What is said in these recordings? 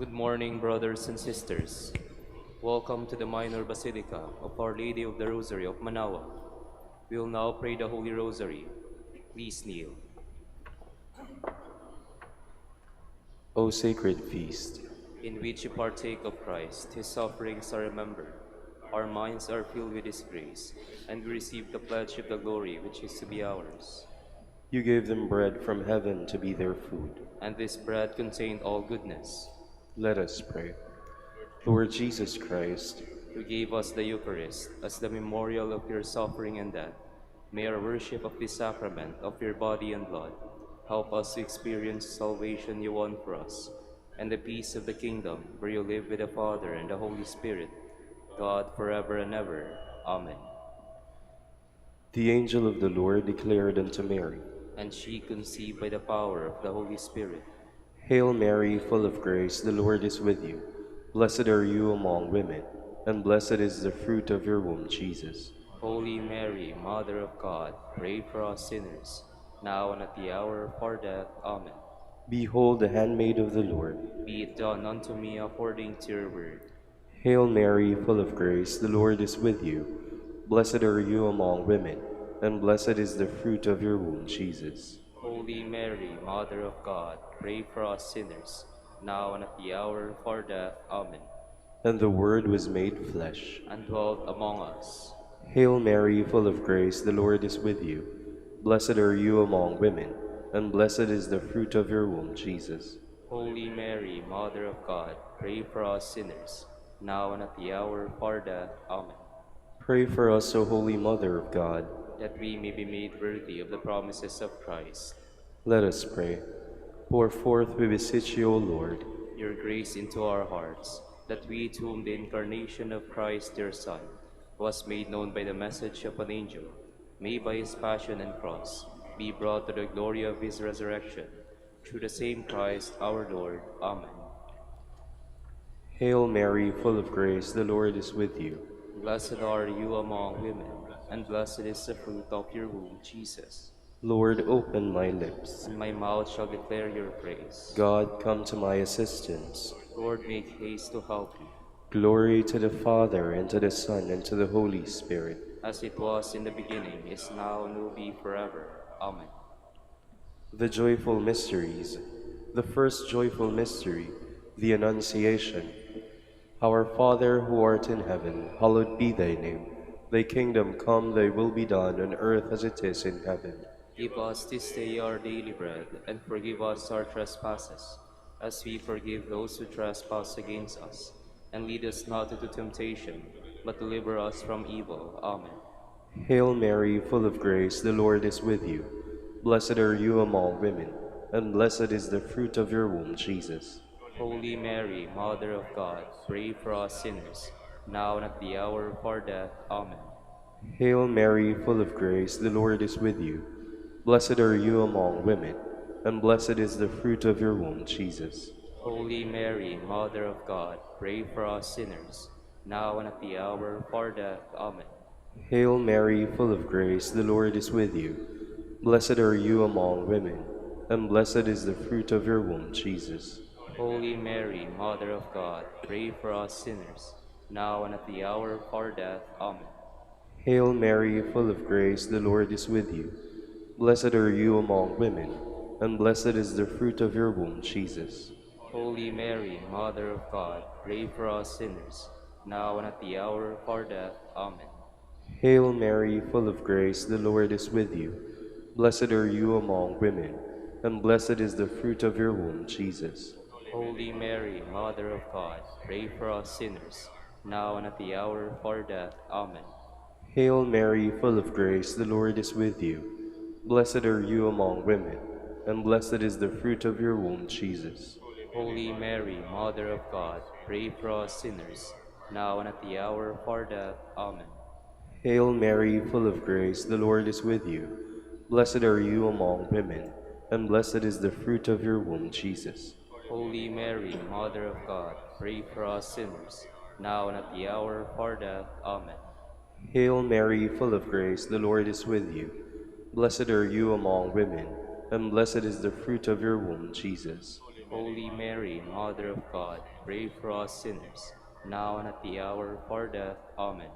Good morning, brothers and sisters. Welcome to the Minor Basilica of Our Lady of the Rosary of Manaoag. We will now pray the Holy Rosary. Please kneel. O sacred feast, In which you partake of Christ, his sufferings are remembered. Our minds are filled with his grace, and we receive the pledge of the glory which is to be ours. you gave them bread from heaven to be their food. And this bread contained all goodness, Let us pray. Lord Jesus Christ, who gave us the Eucharist as the memorial of your suffering and death. May our worship of this sacrament of your body and blood help us to experience salvation you won for us, and the peace of the kingdom where you live with the Father and the Holy Spirit, God forever and ever. Amen. the angel of the Lord declared unto Mary, And she conceived by the power of the Holy Spirit. Hail Mary, full of grace, the Lord is with you. Blessed are you among women, and blessed is the fruit of your womb, Jesus. Holy Mary, Mother of God, pray for us sinners, now and at the hour of our death. Amen. Behold the handmaid of the Lord. Be it done unto me according to your word. Hail Mary, full of grace, the Lord is with you. Blessed are you among women, and blessed is the fruit of your womb, Jesus. Holy Mary, Mother of God, pray for us sinners, now and at the hour of our death. Amen. And the Word was made flesh. And dwelt among us. Hail Mary, full of grace, the Lord is with you. Blessed are you among women, and blessed is the fruit of your womb, Jesus. Holy Mary, Mother of God, pray for us sinners, now and at the hour of our death. Amen. Pray for us, O Holy Mother of God. That we may be made worthy of the promises of Christ. Let us pray. Pour forth, we beseech you, O Lord, Your grace into our hearts, that we to whom the incarnation of Christ, your Son, was made known by the message of an angel, may by his passion and cross be brought to the glory of his resurrection, through the same Christ our Lord. Amen. Hail Mary, full of grace, the Lord is with you. Blessed are you among women, and blessed is the fruit of your womb, Jesus. Lord, open my lips. And my mouth shall declare your praise. God, come to my assistance. Lord, make haste to help me. Glory to the Father, and to the Son, and to the Holy Spirit. As it was in the beginning, is now, and will be forever. Amen. The joyful mysteries. The first joyful mystery, the Annunciation. Our Father, who art in heaven, hallowed be thy name. Thy kingdom come, thy will be done, on earth as it is in heaven. Give us this day our daily bread, and forgive us our trespasses, as we forgive those who trespass against us. And lead us not into temptation, but deliver us from evil. Amen. Hail Mary, full of grace, the Lord is with you. Blessed are you among women, and blessed is the fruit of your womb, Jesus. Holy Mary, Mother of God, pray for us sinners, now and at the hour of our death. Amen. Hail Mary, full of grace, the Lord is with you. Blessed are you among women, and blessed is the fruit of your womb, Jesus. Holy Mary, Mother of God, pray for us sinners, now and at the hour of our death. Amen. Hail Mary, full of grace, the Lord is with you. Blessed are you among women, and blessed is the fruit of your womb, Jesus. Holy Mary, Mother of God, pray for us sinners, now and at the hour of our death. Amen. Hail Mary, full of grace, the Lord is with you. Blessed are you among women, and blessed is the fruit of your womb, Jesus. Holy Mary, Mother of God, pray for us sinners, now and at the hour of our death. Amen. Hail Mary, full of grace, the Lord is with you. Blessed are you among women, and blessed is the fruit of your womb, Jesus. Holy Mary, Mother of God, pray for us sinners, now and at the hour of our death. Amen. Hail Mary, full of grace, the Lord is with you. Blessed are you among women, and blessed is the fruit of your womb, Jesus. Holy Mary, Mother of God, pray for us sinners, now and at the hour of our death. Amen. Hail Mary, full of grace, the Lord is with you. Blessed are you among women, and blessed is the fruit of your womb, Jesus. Holy Mary, Mother of God, pray for us sinners, now and at the hour of our death. Amen. Hail Mary, full of grace, the Lord is with you. Blessed are you among women, and blessed is the fruit of your womb, Jesus. Holy Mary, Mother of God, pray for us sinners, now and at the hour of our death. Amen.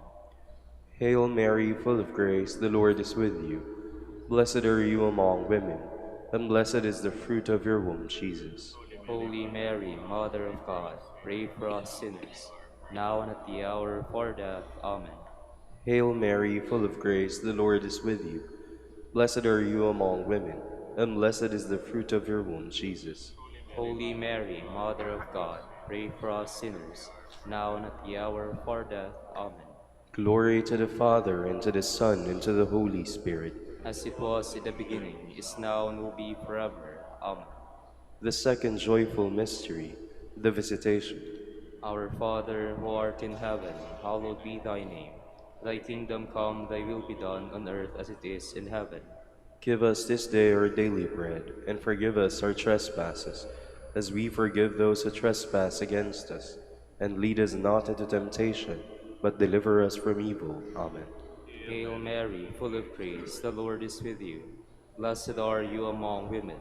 Hail Mary, full of grace, the Lord is with you. Blessed are you among women, and blessed is the fruit of your womb, Jesus. Holy Mary, Mother of God, pray for us sinners, now and at the hour of our death. Amen. Hail Mary, full of grace, the Lord is with you. Blessed are you among women, and blessed is the fruit of your womb, Jesus. Holy Mary, Mother of God, pray for us sinners, now and at the hour of our death. Amen. Glory to the Father, and to the Son, and to the Holy Spirit. As it was in the beginning, is now, and will be forever. Amen. The second joyful mystery, the Visitation. Our Father, who art in heaven, hallowed be thy name. Thy kingdom come, thy will be done on earth as it is in heaven. Give us this day our daily bread, and forgive us our trespasses, as we forgive those who trespass against us. And lead us not into temptation, but deliver us from evil. Amen. Hail Mary, full of grace, the Lord is with you. Blessed are you among women,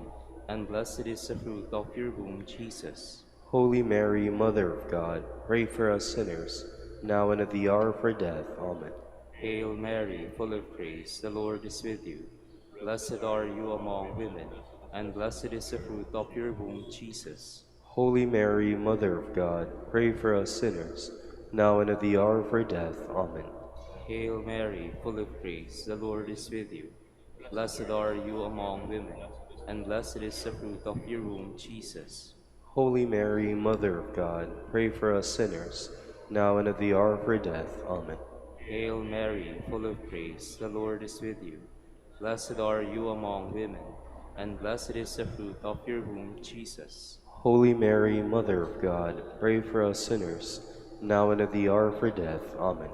and blessed is the fruit of your womb, Jesus. Holy Mary, Mother of God, pray for us sinners, now and at the hour of our death. Amen. Hail Mary, full of grace, the Lord is with you. Blessed are you among women, and blessed is the fruit of your womb, Jesus. Holy Mary, Mother of God, pray for us sinners, now and at the hour of our death. Amen. Hail Mary, full of grace, the Lord is with you. Blessed are you among women, and blessed is the fruit of your womb, Jesus. Holy Mary, Mother of God, pray for us sinners, now and at the hour of our death. Amen. Hail Mary, full of grace, the Lord is with you. Blessed are you among women, and blessed is the fruit of your womb, Jesus. Holy Mary, Mother of God, pray for us sinners, now and at the hour of our death. Amen.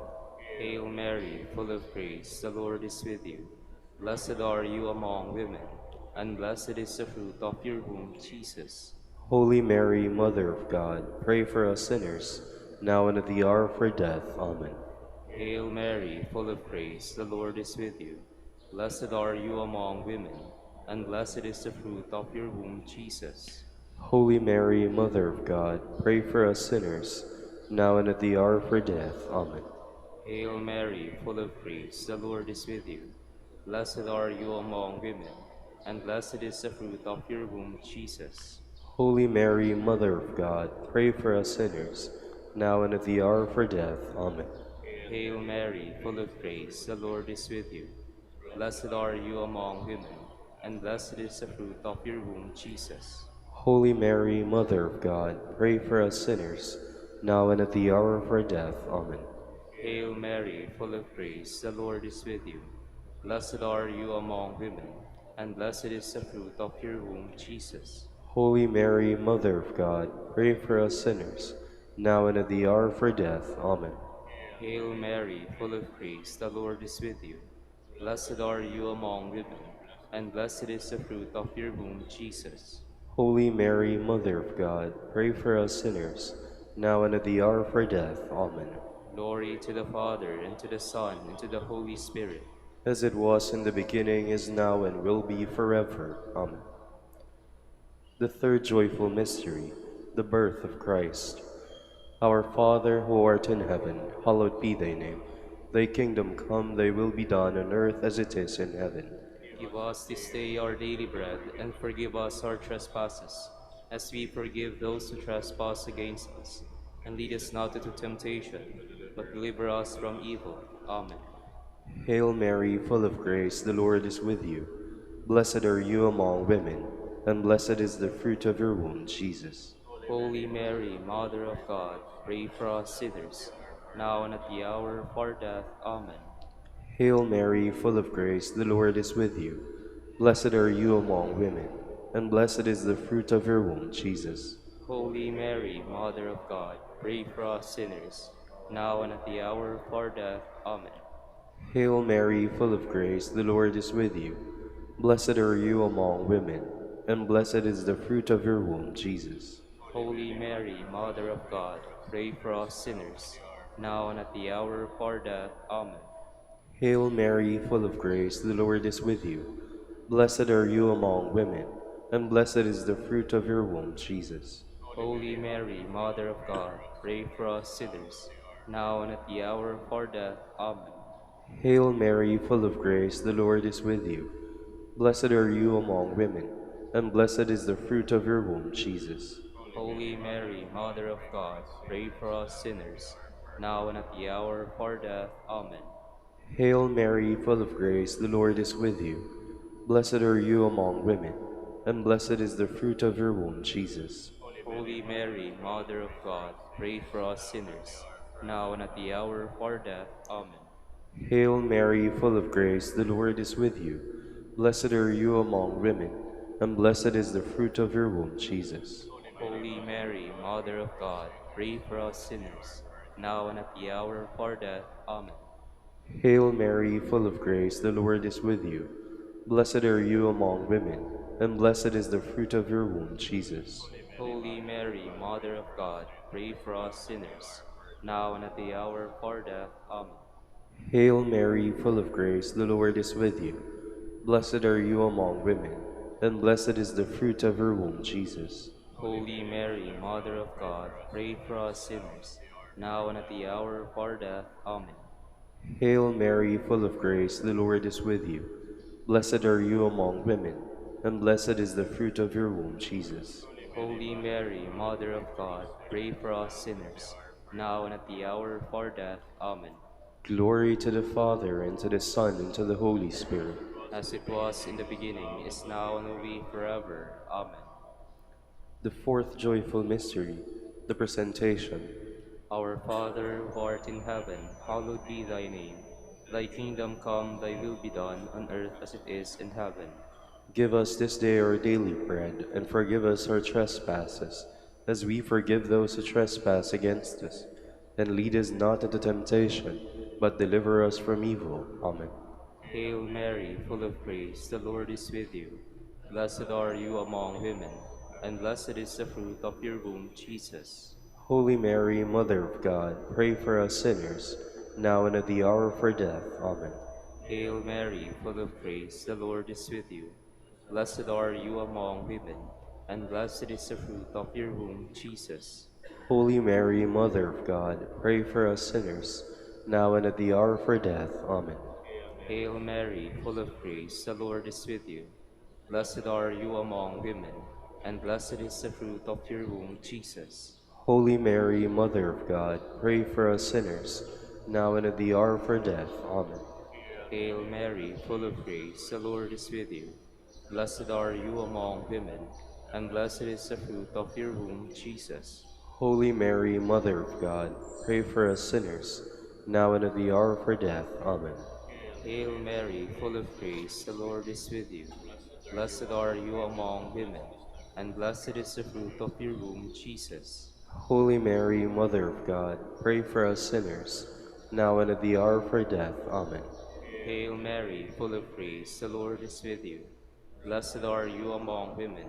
Hail Mary, full of grace, the Lord is with you. Blessed are you among women, and blessed is the fruit of your womb, Jesus. Holy Mary, Mother of God, pray for us sinners, now and at the hour of our death. Amen. Hail Mary, full of grace, the Lord is with you. Blessed are you among women, and blessed is the fruit of your womb, Jesus. Holy Mary, Mother of God, pray for us sinners, now and at the hour of our death. Amen. Hail Mary, full of grace, the Lord is with you. Blessed are you among women, and blessed is the fruit of your womb, Jesus. Holy Mary, Mother of God, pray for us sinners, now and at the hour of our death. Amen. Hail Mary, full of grace, the Lord is with you. Blessed are you among women, and blessed is the fruit of your womb, Jesus. Holy Mary, Mother of God, pray for us sinners, now and at the hour of our death. Amen. Hail Mary, full of grace, the Lord is with you. Blessed are you among women, and blessed is the fruit of your womb, Jesus. Holy Mary, Mother of God, pray for us sinners, now and at the hour of our death. Amen. Hail Mary, full of grace, the Lord is with you. Blessed are you among women, and blessed is the fruit of your womb, Jesus. Holy Mary, Mother of God, pray for us sinners, now and at the hour of our death. Amen. Glory to the Father, and to the Son, and to the Holy Spirit. As it was in the beginning, is now, and will be forever. Amen. The third joyful mystery, the birth of Christ. Our Father, who art in heaven, hallowed be thy name. Thy kingdom come, thy will be done on earth as it is in heaven. Give us this day our daily bread, and forgive us our trespasses, as we forgive those who trespass against us. And lead us not into temptation, but deliver us from evil. Amen. Hail Mary, full of grace, the Lord is with you. Blessed are you among women, and blessed is the fruit of your womb, Jesus. Holy Mary, Mother of God, pray for us sinners, now and at the hour of our death. Amen. Hail Mary, full of grace, the Lord is with you. Blessed are you among women, and blessed is the fruit of your womb, Jesus. Holy Mary, Mother of God, pray for us sinners, now and at the hour of our death. Amen. Hail Mary, full of grace, the Lord is with you. Blessed are you among women, and blessed is the fruit of your womb, Jesus. Holy Mary, Mother of God, pray for us sinners, now and at the hour of our death. Amen. Hail Mary, full of grace, the Lord is with you. Blessed are you among women, and blessed is the fruit of your womb, Jesus. Holy Mary, Mother of God, pray for us sinners, now and at the hour of our death. Amen. Hail Mary, full of grace, the Lord is with you. Blessed are you among women, and blessed is the fruit of your womb, Jesus. Holy Mary, Mother of God, pray for us sinners, now and at the hour of our death. Amen. Hail Mary, full of grace, the Lord is with you. Blessed are you among women, and blessed is the fruit of your womb, Jesus. Holy Mary, Mother of God, pray for us sinners, now and at the hour of our death. Amen. Hail Mary, full of grace, the Lord is with you. Blessed are you among women, and blessed is the fruit of your womb, Jesus. Holy Mary, Mother of God, pray for us sinners, now and at the hour of our death. Amen. Hail Mary, full of grace, the Lord is with you. Blessed are you among women, and blessed is the fruit of your womb, Jesus. Holy Mary, Mother of God, pray for us sinners, now and at the hour of our death. Amen. Hail Mary, full of grace, the Lord is with you. Blessed are you among women, and blessed is the fruit of your womb, Jesus. Holy Mary, Mother of God, pray for us sinners, now and at the hour of our death. Amen. Hail Mary, full of grace, the Lord is with you. Blessed are you among women, and blessed is the fruit of your womb, Jesus. Holy Mary, Mother of God, pray for us sinners, now and at the hour of our death. Amen. Glory to the Father, and to the Son, and to the Holy Spirit. As it was in the beginning, is now, and will be forever. Amen. The fourth joyful mystery, the Presentation. Our Father, who art in heaven, hallowed be thy name. Thy kingdom come, thy will be done, on earth as it is in heaven. Give us this day our daily bread, and forgive us our trespasses, as we forgive those who trespass against us. And lead us not into temptation, but deliver us from evil. Amen. Hail Mary, full of grace, the Lord is with you. Blessed are you among women, and blessed is the fruit of your womb, Jesus. Holy Mary, Mother of God, pray for us sinners, now and at the hour of our death. Amen. Hail Mary, full of grace, the Lord is with you. Blessed are you among women, and blessed is the fruit of your womb, Jesus. Holy Mary, Mother of God, pray for us sinners, now and at the hour of our death. Amen. Hail Mary, full of grace, the Lord is with you. Blessed are you among women, and blessed is the fruit of your womb, Jesus. Holy Mary, Mother of God, pray for us sinners, now and at the hour of our death. Amen. Hail Mary, full of grace, the Lord is with you. Blessed are you among women, and blessed is the fruit of your womb, Jesus. Holy Mary, Mother of God, pray for us sinners, now and at the hour of our death. Amen. Hail Mary, full of grace, the Lord is with you. Blessed are you among women, and blessed is the fruit of your womb, Jesus. Holy Mary, Mother of God, pray for us sinners, now and at the hour of our death. Amen. Hail Mary, full of grace, the Lord is with you. Blessed are you among women,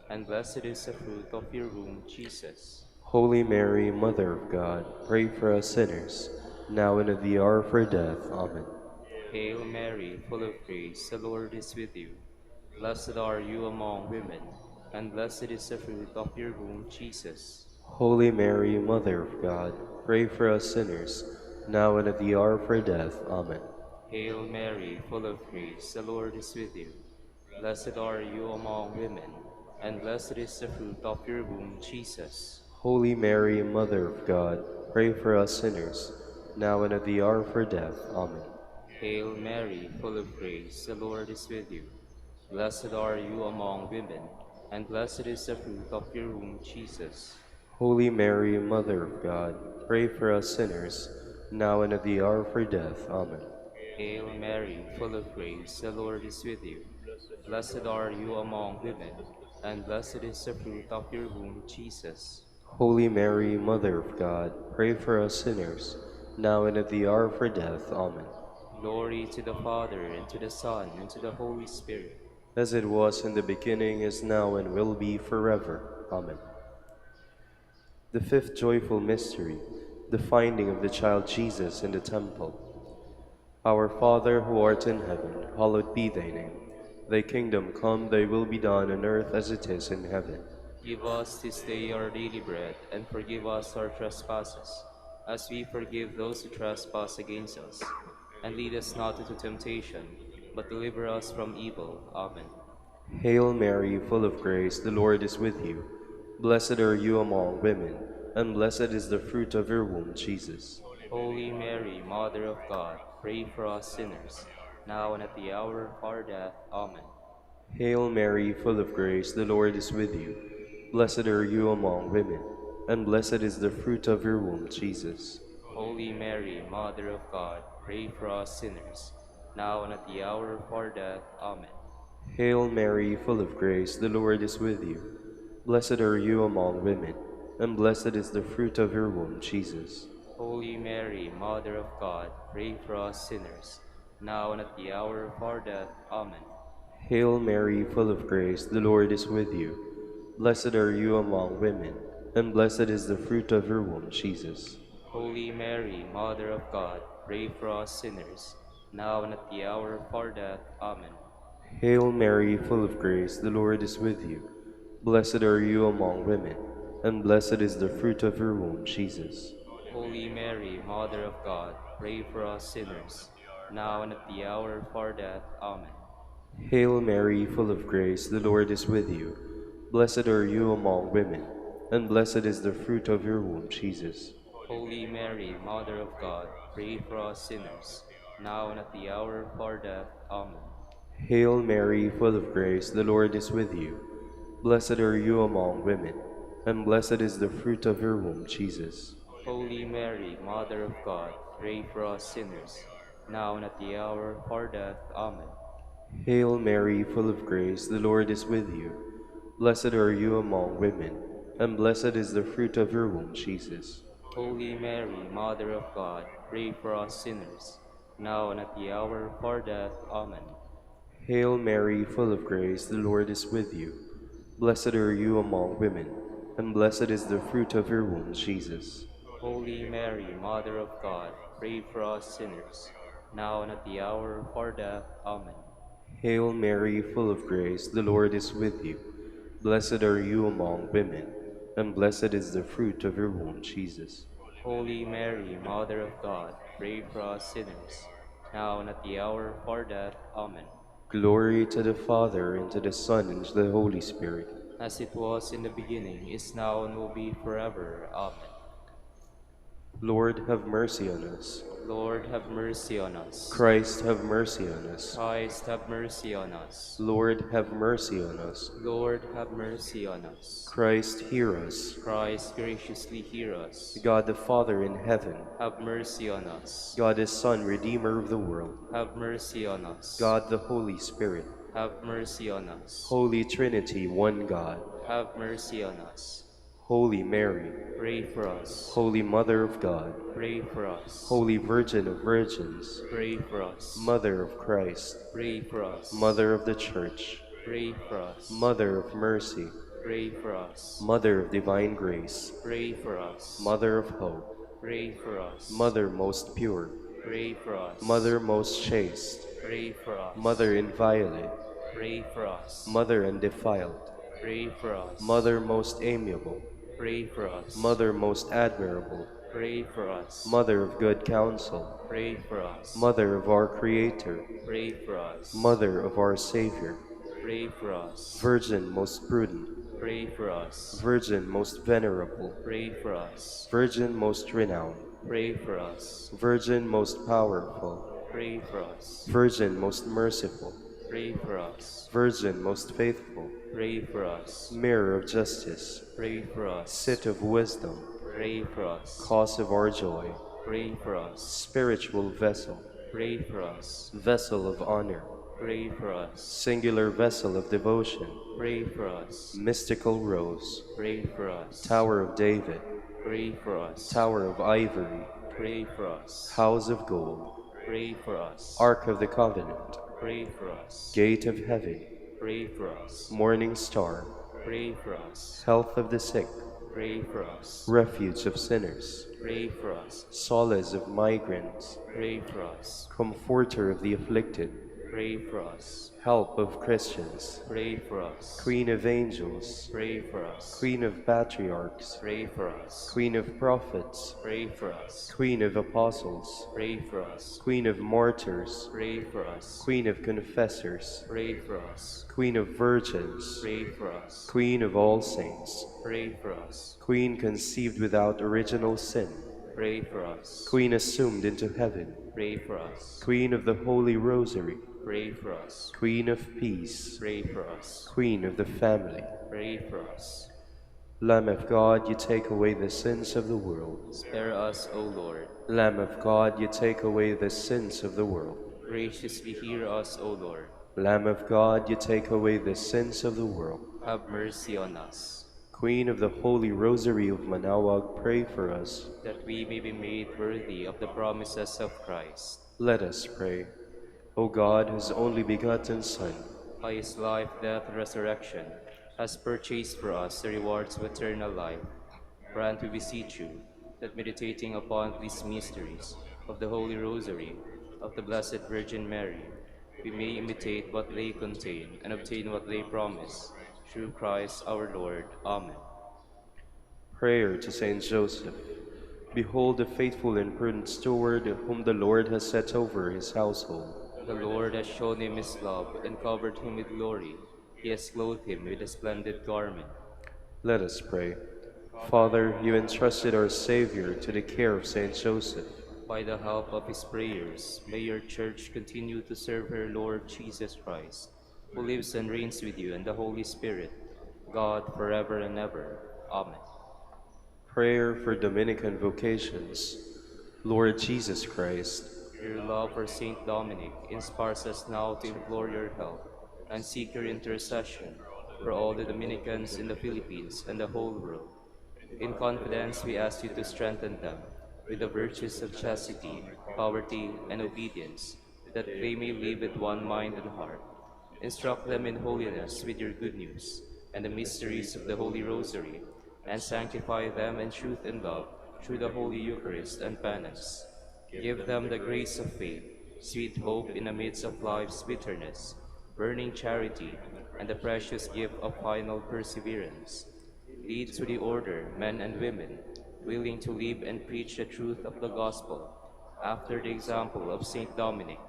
and blessed is the fruit of your womb, Jesus. Holy Mary, Mother of God, pray for us sinners, now and at the hour of our death. Amen. Hail Mary, full of grace, the Lord is with you. Blessed are you among women, and blessed is the fruit of your womb, Jesus. Holy Mary, Mother of God, pray for us sinners, now and at the hour of our death. Amen. Hail Mary, full of grace, the Lord is with you. Blessed are you among women, and blessed is the fruit of your womb, Jesus. Holy Mary, Mother of God, pray for us sinners, now and at the hour of our death. Amen. Hail Mary, full of grace, the Lord is with you. Blessed are you among women, and blessed is the fruit of your womb, Jesus. Holy Mary, Mother of God, pray for us sinners, now and at the hour of our death. Amen. Hail Mary, full of grace, the Lord is with you. Blessed are you among women, and blessed is the fruit of your womb, Jesus. Holy Mary, Mother of God, pray for us sinners, now and at the hour of our death. Amen. Glory to the Father, and to the Son, and to the Holy Spirit. As it was in the beginning, is now, and will be forever. Amen. The fifth joyful mystery, the finding of the child Jesus in the temple. Our Father, who art in heaven, hallowed be thy name. Thy kingdom come, thy will be done on earth as it is in heaven. Give us this day our daily bread, and forgive us our trespasses, as we forgive those who trespass against us. And lead us not into temptation, but deliver us from evil. Amen. Hail Mary, full of grace, the Lord is with you. Blessed are you among women, and blessed is the fruit of your womb, Jesus. Holy Mary, Mother of God, pray for us sinners, now and at the hour of our death. Amen. Hail Mary, full of grace, the Lord is with you. Blessed are you among women, and blessed is the fruit of your womb, Jesus. Holy Mary, Mother of God, pray for us sinners, now and at the hour of our death. Amen. Hail Mary, full of grace, the Lord is with you. Blessed are you among women, and blessed is the fruit of your womb, Jesus. Holy Mary, Mother of God, pray for us sinners, now and at the hour of our death. Amen. Hail Mary, full of grace, the Lord is with you. Blessed are you among women, and blessed is the fruit of your womb, Jesus. Holy Mary, Mother of God, pray for us sinners, now and at the hour of our death. Amen. Hail Mary, full of grace, the Lord is with you. Blessed are you among women, and blessed is the fruit of your womb, Jesus. Holy Mary, Mother of God, pray for us sinners, now and at the hour of our death. Amen. Hail Mary, full of grace, the Lord is with you. Blessed are you among women, and blessed is the fruit of your womb, Jesus. Holy Mary, Mother of God, pray for us sinners, now and at the hour of our death. Amen. Hail Mary, full of grace, the Lord is with you. Blessed are you among women, and blessed is the fruit of your womb, Jesus. Holy Mary, Mother of God, pray for us sinners, now and at the hour of our death. Amen. Hail Mary, full of grace, the Lord is with you. Blessed are you among women, and blessed is the fruit of your womb, Jesus. Holy Mary, Mother of God, pray for us sinners, now and at the hour of our death. Amen. Hail Mary, full of grace, the Lord is with you. Blessed are you among women, and blessed is the fruit of your womb, Jesus. Holy Mary, Mother of God, pray for us sinners, now and at the hour of our death. Amen. Hail Mary, full of grace, the Lord is with you. Blessed are you among women, and blessed is the fruit of your womb, Jesus. Holy Mary, Mother of God, pray for us sinners, now and at the hour of our death. Amen. Glory to the Father, and to the Son, and to the Holy Spirit. As it was in the beginning, is now, and will be forever. Amen. Lord, have mercy on us. Lord, have mercy on us. Christ, have mercy on us. Christ, have mercy on us. Lord, have mercy on us. Lord, have mercy on us. Christ, hear us. Christ, graciously hear us. God the Father in heaven, Have mercy on us. God the Son, Redeemer of the world, Have mercy on us. God the Holy Spirit, Have mercy on us. Holy Trinity, one God, Have mercy on us. Holy Mary, Pray for us. Holy Mother of God, Pray for us. Holy Virgin of Virgins, Pray for us. Mother of Christ, Pray for us. Mother of the Church, Pray for us. Mother of Mercy, Pray for us. Mother of Divine Grace, Pray for us. Mother of Hope, Pray for us. Mother most pure, Pray for us. Mother most chaste, Pray for us. Mother inviolate, Pray for us. Mother undefiled, Pray for us. Mother most amiable, Pray for us. Mother most admirable, Pray for us. Mother of good counsel, Pray for us. Mother of our Creator, Pray for us. Mother of our Savior, Pray for us. Virgin most prudent, Pray for us. Virgin most venerable, Pray for us. Virgin most renowned, Pray for us. Virgin most powerful, Pray for us. Virgin most merciful, Pray for us. Virgin most faithful, Pray for us. Mirror of justice, Pray for us. Seat of wisdom, Pray for us. Cause of our joy, Pray for us. Spiritual vessel, Pray for us. Vessel of honor, Pray for us. Singular vessel of devotion, Pray for us. Mystical rose, Pray for us. Tower of David, Pray for us. Tower of ivory, Pray for us. House of gold, Pray for us. Ark of the covenant, Pray for us. Gate of heaven, Pray for us. Morning star, Pray for us. Health of the sick, Pray for us. Refuge of sinners, Pray for us. Solace of migrants, Pray for us. Comforter of the afflicted, Pray for us. Help of Christians, Pray for us. Queen of Angels, Pray for us. Queen of Patriarchs, Pray for us. Queen of Prophets, Pray for us. Queen of Apostles, Pray for us. Queen of Martyrs, Pray for us. Queen of Confessors, Pray for us. Queen of Virgins, Pray for us. Queen of all saints, Pray for us. Queen conceived without original sin, Pray for us. Queen assumed into heaven, Pray for us. Queen of the Holy Rosary, Pray for us. Queen of Peace, Pray for us. Queen of the Family. Pray for us. Lamb of God, you take away the sins of the world. Spare us, O Lord. Lamb of God, you take away the sins of the world. Graciously hear us, O Lord. Lamb of God, you take away the sins of the world. Have mercy on us, Queen of the Holy Rosary of Manaoag, pray for us. that we may be made worthy of the promises of Christ. Let us pray. O God, whose only begotten Son, By his life, death, and resurrection, has purchased for us the rewards of eternal life, grant, we beseech you, that meditating upon these mysteries of the Holy Rosary of the Blessed Virgin Mary, we may imitate what they contain and obtain what they promise. Through Christ our Lord. Amen. prayer to Saint Joseph. Behold the faithful and prudent steward whom the Lord has set over his household. The Lord has shown him his love and covered him with glory. He has clothed him with a splendid garment. Let us pray. Father, you entrusted our Savior to the care of Saint Joseph. By the help of his prayers, may your church continue to serve her Lord Jesus Christ, who lives and reigns with you in the Holy Spirit, God forever and ever. Amen. Prayer for Dominican vocations. Lord Jesus Christ, Your love for Saint Dominic inspires us now to implore your help and seek your intercession for all the Dominicans in the Philippines and the whole world. In confidence, we ask you to strengthen them with the virtues of chastity, poverty, and obedience, that they may live with one mind and heart. Instruct them in holiness with your good news and the mysteries of the Holy Rosary, and sanctify them in truth and love through the Holy Eucharist and penance. Give them the grace of faith, sweet hope in the midst of life's bitterness, burning charity, and the precious gift of final perseverance. Lead to the order men and women, willing to live and preach the truth of the gospel, after the example of Saint Dominic,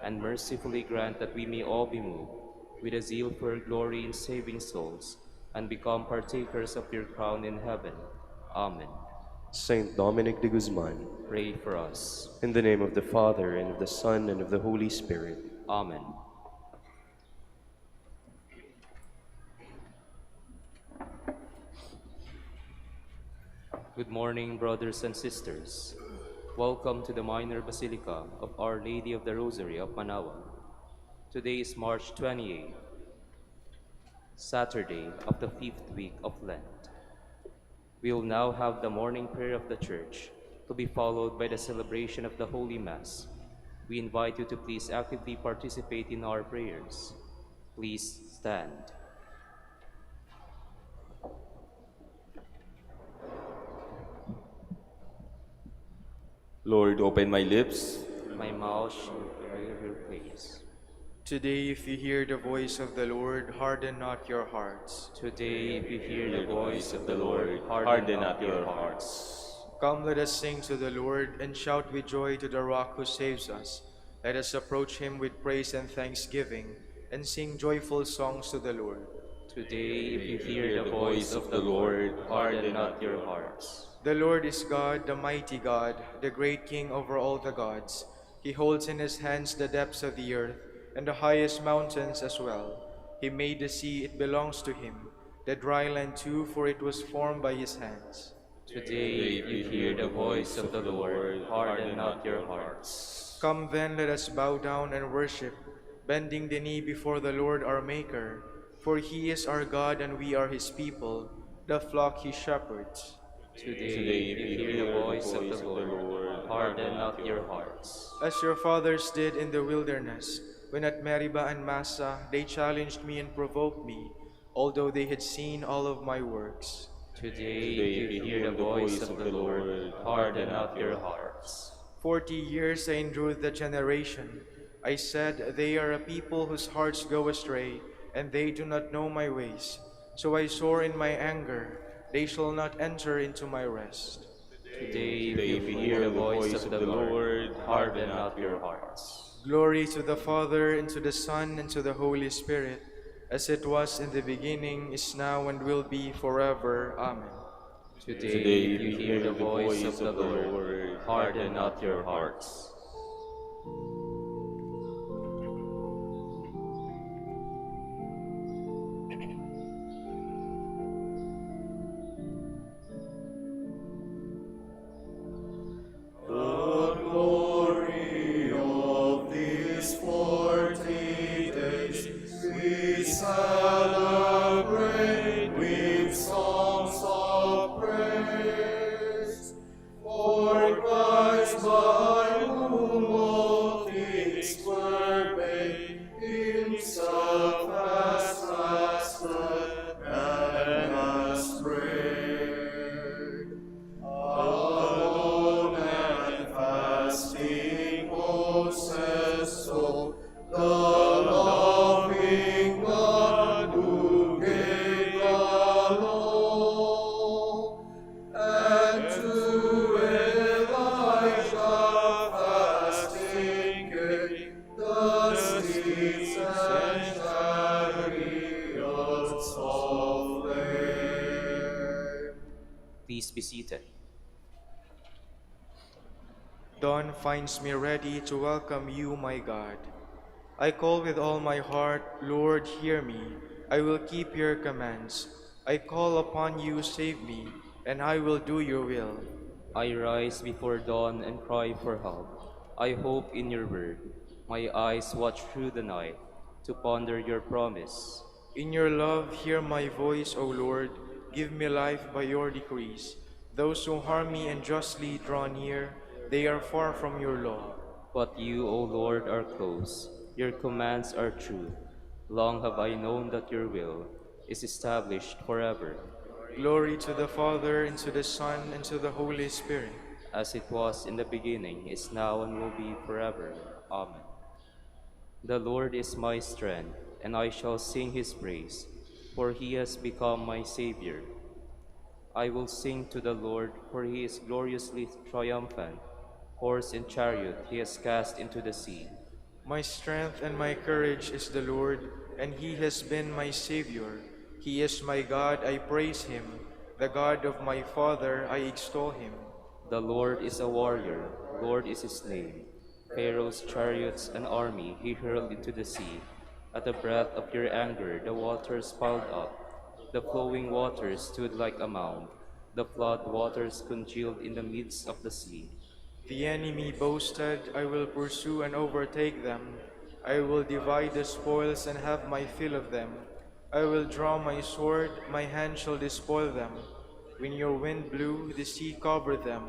and mercifully grant that we may all be moved with a zeal for your glory in saving souls, and become partakers of your crown in heaven. Amen. Saint Dominic de Guzman, Pray for us. in the name of the Father, and of the Son, and of the Holy Spirit. Amen. Good morning, brothers and sisters. Welcome to the Minor Basilica of Our Lady of the Rosary of Manaoag. Today is March 28th, Saturday of the 5th week of Lent. We will now have the morning prayer of the Church, to be followed by the celebration of the Holy Mass. We invite you to please actively participate in our prayers. Please stand. Lord, open my lips. My mouth shall declare your praise. Today, if you hear the voice of the Lord, harden not your hearts. Today, if you hear the voice of the Lord, Harden not your hearts. Come, let us sing to the Lord, and shout with joy to the rock who saves us. Let us approach him with praise and thanksgiving, and sing joyful songs to the Lord. Today, if you hear the voice of the Lord, harden not your hearts. The Lord is God, the mighty God, the great King over all the gods. He holds in his hands the depths of the earth, and the highest mountains as well. He made the sea, it belongs to him, the dry land too, for it was formed by his hands. Today, if you hear the voice of the Lord, harden not your hearts. Come then, let us bow down and worship, bending the knee before the Lord our Maker. For he is our God, and we are his people, the flock he shepherds. Today, if you hear the voice of the Lord, harden not your hearts. As your fathers did in the wilderness, when at Meribah and Massa they challenged me and provoked me, although they had seen all of my works. Today, if you hear the voice of the Lord, harden not your hearts. 40 years I endured the generation. I said, they are a people whose hearts go astray, and they do not know my ways. So I swore in my anger, they shall not enter into my rest. Today, Today, if you hear the voice of the Lord, harden not your hearts. Glory to the Father, and to the Son, and to the Holy Spirit, as it was in the beginning, is now, and will be forever. Amen. Today, if you hear the voice of the Lord, harden not your hearts. Please be seated. Dawn finds me ready to welcome you, my God. I call with all my heart, Lord, hear me. I will keep your commands. I call upon you, save me, and I will do your will. I rise before dawn and cry for help. I hope in your word. My eyes watch through the night to ponder your promise. In your love, hear my voice, O Lord. Give me life by your decrees. Those who harm me unjustly draw near. They are far from your law. But you, O Lord, are close. Your commands are true. Long have I known that your will is established forever. Glory to the Father, and to the Son, and to the Holy Spirit. As it was in the beginning, is now, and will be forever. Amen. The Lord is my strength, and I shall sing his praise, for he has become my Savior. I will sing to the Lord, for he is gloriously triumphant. Horse and chariot he has cast into the sea. My strength and my courage is the Lord, and he has been my Savior. He is my God, I praise him. The God of my Father, I extol him. The Lord is a warrior, Lord is his name. Pharaoh's chariots and army he hurled into the sea. At the breath of your anger the waters piled up. The flowing waters stood like a mound. The flood waters congealed in the midst of the sea. The enemy boasted, I will pursue and overtake them. I will divide the spoils and have my fill of them. I will draw my sword, my hand shall despoil them. When your wind blew, the sea covered them.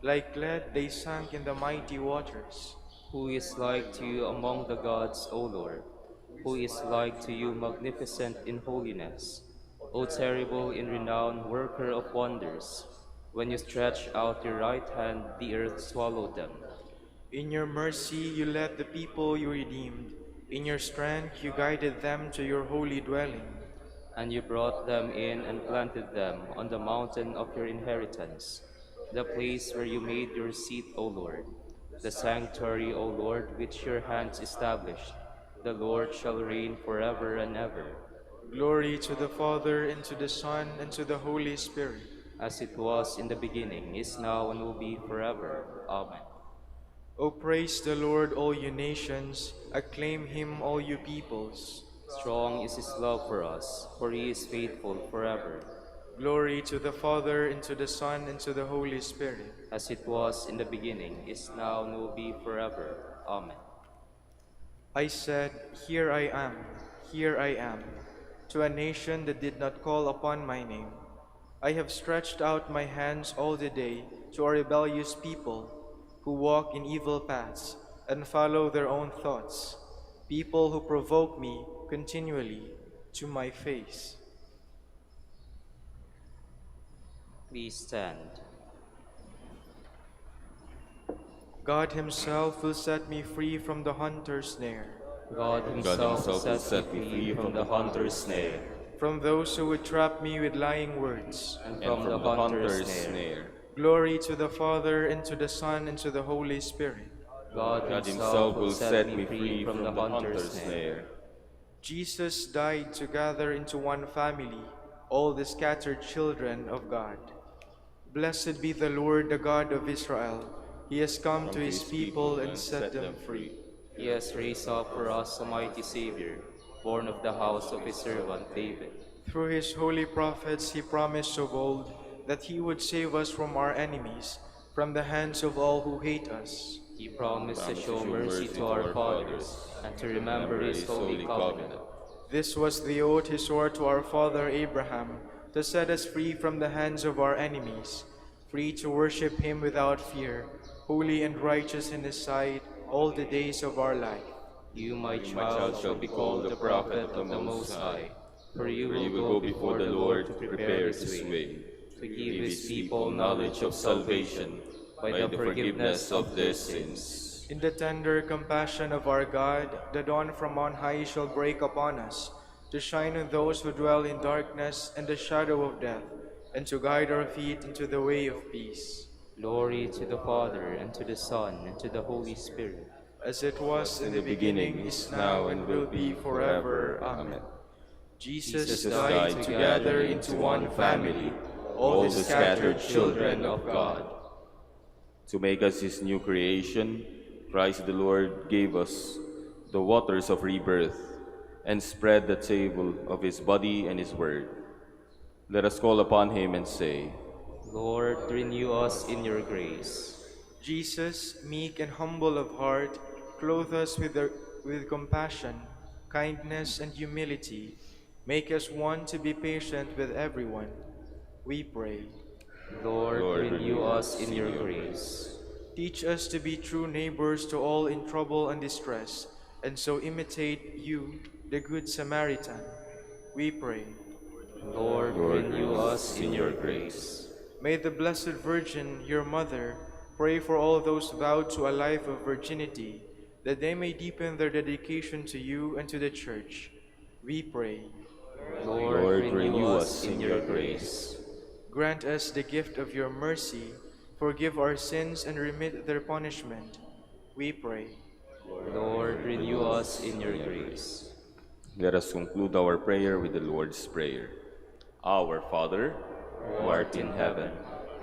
Like lead they sank in the mighty waters. Who is like to you among the gods, O Lord? Who is like to you, magnificent in holiness? O terrible in renown, worker of wonders? When you stretched out your right hand, the earth swallowed them. In your mercy you led the people you redeemed. In your strength you guided them to your holy dwelling. And you brought them in and planted them on the mountain of your inheritance, the place where you made your seat, O Lord, the sanctuary, O Lord, which your hands established. The Lord shall reign forever and ever. Glory to the Father, and to the Son, and to the Holy Spirit. As it was in the beginning, is now, and will be forever. Amen. O praise the Lord, all you nations. Acclaim him, all you peoples. Strong is his love for us, for he is faithful forever. Glory to the Father, and to the Son, and to the Holy Spirit. As it was in the beginning, is now, and will be forever. Amen. I said, here I am, here I am, to a nation that did not call upon my name. I have stretched out my hands all the day to a rebellious people who walk in evil paths and follow their own thoughts, people who provoke me continually to my face. Please stand. God himself will set me free from the hunter's snare, God himself will set me free from the hunter's snare, from those who would trap me with lying words. and and from the hunter's snare. snare. Glory to the Father, and to the Son, and to the Holy Spirit. God God himself will set me free from the hunter's snare. Jesus died to gather into one family all the scattered children of God. Blessed be the Lord, the God of Israel. He has come to his people and set them free. He has raised up for us a mighty Savior, born of the house of his servant David. Through his holy prophets he promised of old that he would save us from our enemies, from the hands of all who hate us. He promised to show mercy to our fathers and to remember his holy covenant. This was the oath he swore to our father Abraham, to set us free from the hands of our enemies, free to worship him without fear, holy and righteous in his sight all the days of our life. You, my child, shall be called the prophet of the Most High, for you will go before the Lord to prepare his way, to give his people knowledge of salvation by the forgiveness of their sins. In the tender compassion of our God, the dawn from on high shall break upon us, to shine on those who dwell in darkness and the shadow of death, and to guide our feet into the way of peace. Glory to the Father, and to the Son, and to the Holy Spirit. As it was in the beginning, is now, and will be forever. Amen. Jesus died to gather into one family all the scattered children of God. To make us his new creation, Christ the Lord gave us the waters of rebirth and spread the table of his body and his word. Let us call upon him and say, Lord, renew us in your grace. Jesus, meek and humble of heart, clothe us with compassion, kindness, and humility. Make us one to be patient with everyone. We pray. Lord, renew us in your grace. Teach us to be true neighbors to all in trouble and distress, and so imitate you, the Good Samaritan. We pray. Lord, renew us in your grace. May the Blessed Virgin, your mother, pray for all those vowed to a life of virginity, that they may deepen their dedication to you and to the Church. We pray. Lord, renew us in your grace. Grant us the gift of your mercy, forgive our sins and remit their punishment. We pray. Lord, renew us in your grace. Let us conclude our prayer with the Lord's Prayer. Our Father, Who art in heaven,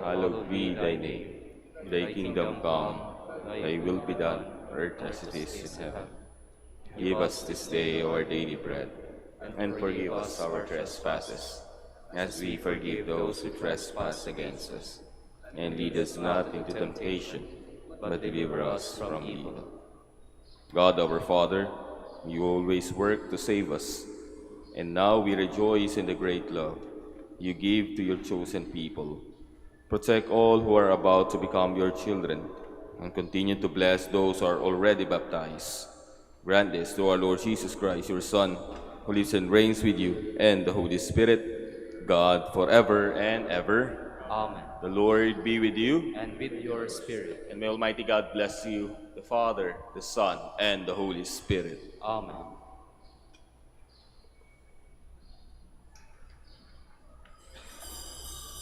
hallowed be thy name. Thy kingdom come, thy will be done, earth as it is in heaven. Give us this day our daily bread, and forgive us our trespasses, as we forgive those who trespass against us. And lead us not into temptation, but deliver us from evil. God our Father, you always work to save us, and now we rejoice in the great love you give to your chosen people. Protect all who are about to become your children, and continue to bless those who are already baptized. Grant this through our Lord Jesus Christ, your Son, who lives and reigns with you and the Holy Spirit, God, forever and ever. Amen. The Lord be with you, And with your spirit. and may Almighty God bless you, the Father, the Son, and the Holy Spirit. Amen.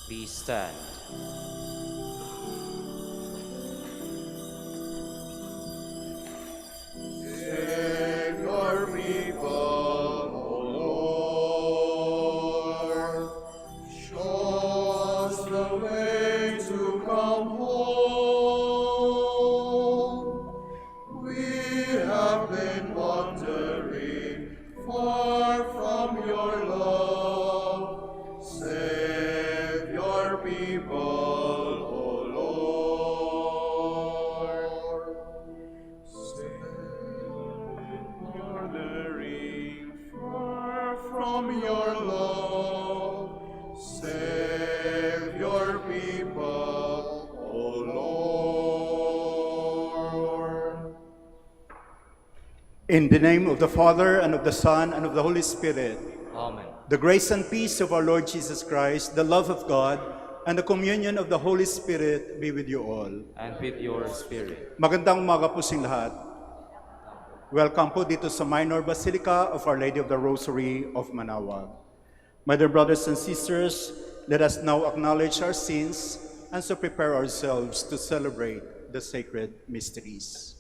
Please stand. Save your people, O Lord. Show us the way to come home. We have been wandering far from your love. Save your people, O Lord. Wandering far from your love, save your people, O Lord. In the name of the Father, and of the Son, and of the Holy Spirit, Amen. the grace and peace of our Lord Jesus Christ, the love of God, and the communion of the Holy Spirit be with you all. and with your spirit. Magandang umaga po sing lahat. Welcome po dito sa Minor Basilica of Our Lady of the Rosary of Manaoag. My dear brothers and sisters, let us now acknowledge our sins and so prepare ourselves to celebrate the sacred mysteries.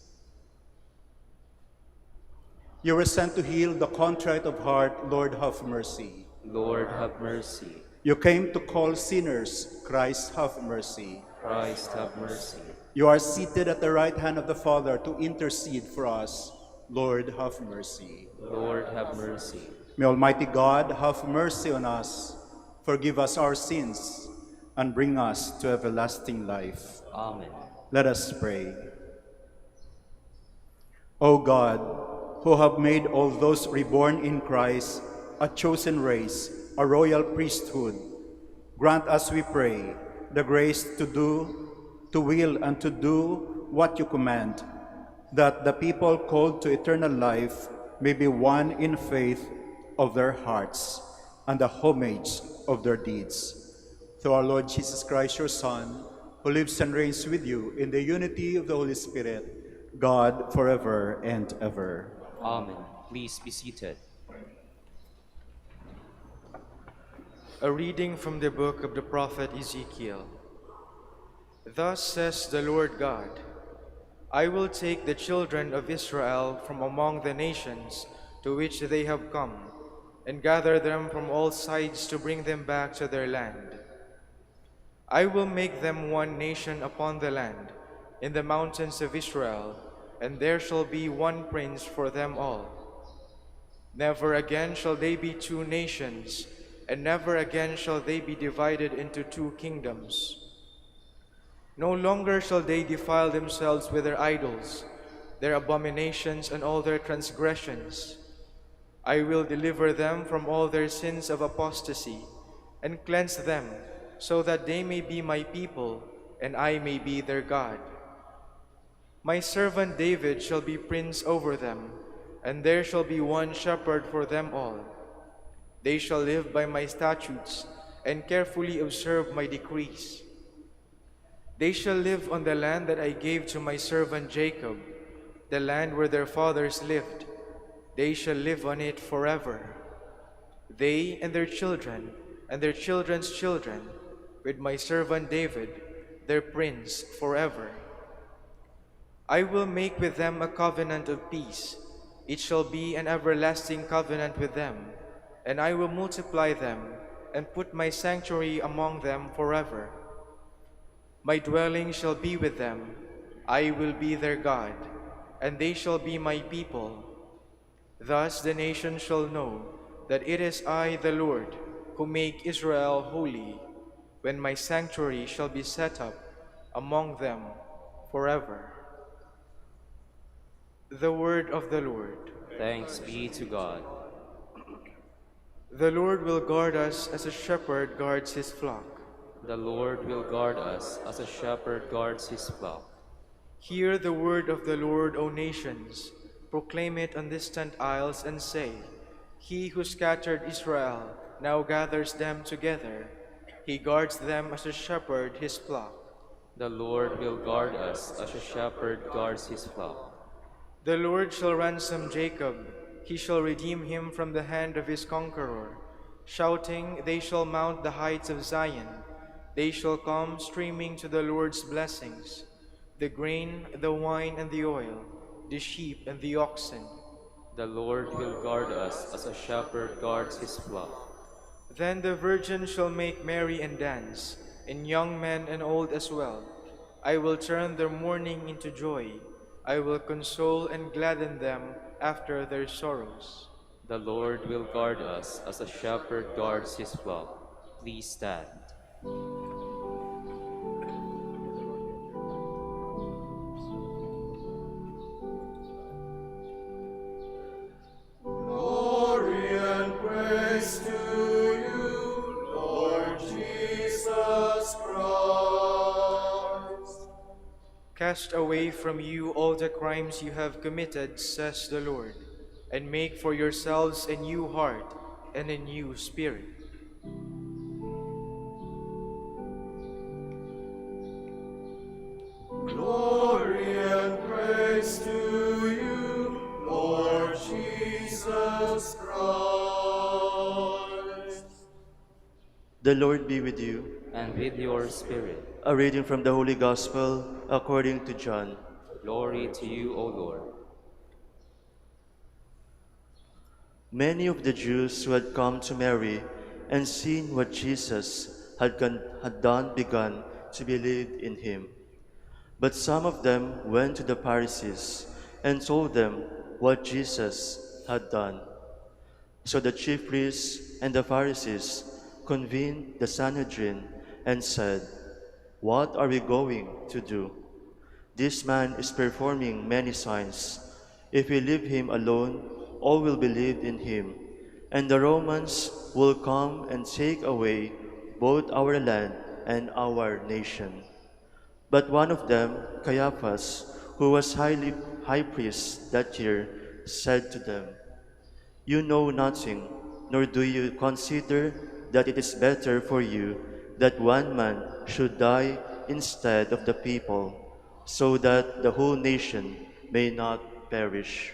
You were sent to heal the contrite of heart. Lord, have mercy. Lord, have mercy. You came to call sinners. Christ, have mercy. Christ, have mercy. You are seated at the right hand of the Father to intercede for us. Lord, have mercy. Lord, have mercy. May Almighty God have mercy on us, forgive us our sins, and bring us to everlasting life. Amen. Let us pray. O God, who have made all those reborn in Christ a chosen race, a royal priesthood, grant us, we pray, the grace to will and to do what you command, that the people called to eternal life may be one in faith of their hearts and the homage of their deeds. Through our Lord Jesus Christ, your Son, who lives and reigns with you in the unity of the Holy Spirit, God, forever and ever. Amen. Please be seated. A reading from the book of the prophet Ezekiel. Thus says the Lord God, I will take the children of Israel from among the nations to which they have come, and gather them from all sides to bring them back to their land. I will make them one nation upon the land, in the mountains of Israel, and there shall be one prince for them all. Never again shall they be two nations, and never again shall they be divided into two kingdoms. No longer shall they defile themselves with their idols, their abominations, and all their transgressions. I will deliver them from all their sins of apostasy, and cleanse them, so that they may be my people, and I may be their God. My servant David shall be prince over them, and there shall be one shepherd for them all. They shall live by my statutes, and carefully observe my decrees. They shall live on the land that I gave to my servant Jacob, the land where their fathers lived. They shall live on it forever. They and their children, and their children's children, with my servant David, their prince, forever. I will make with them a covenant of peace. It shall be an everlasting covenant with them, and I will multiply them, and put my sanctuary among them forever. My dwelling shall be with them. I will be their God, and they shall be my people. Thus the nations shall know that it is I, the Lord, who make Israel holy, when my sanctuary shall be set up among them forever. The word of the Lord. Thanks be to God. The Lord will guard us as a shepherd guards his flock. The Lord will guard us as a shepherd guards his flock. Hear the word of the Lord, O nations. Proclaim it on distant isles and say, He who scattered Israel now gathers them together. He guards them as a shepherd his flock. The Lord will guard us as a shepherd guards his flock. The Lord shall ransom Jacob. He shall redeem him from the hand of his conqueror. Shouting, they shall mount the heights of Zion. They shall come streaming to the Lord's blessings, the grain, the wine, and the oil, the sheep and the oxen. The Lord will guard us as a shepherd guards his flock. Then the virgin shall make merry and dance, and young men and old as well. I will turn their mourning into joy. I will console and gladden them after their sorrows. The Lord will guard us as a shepherd guards his flock. Please stand. Glory and praise to you, Lord Jesus Christ. Cast away from you all the crimes you have committed, says the Lord, and make for yourselves a new heart and a new spirit. The Lord be with you. and with your spirit. A reading from the Holy Gospel according to John. Glory to you, O Lord. Many of the Jews who had come to Mary and seen what Jesus had done began to believe in him. But some of them went to the Pharisees and told them what Jesus had done. So the chief priests and the Pharisees convened the Sanhedrin and said, "What are we going to do? This man is performing many signs. If we leave him alone, all will believe in him, and the Romans will come and take away both our land and our nation." But one of them, Caiaphas, who was high priest that year, said to them, "You know nothing, nor do you consider that it is better for you that one man should die instead of the people, so that the whole nation may not perish."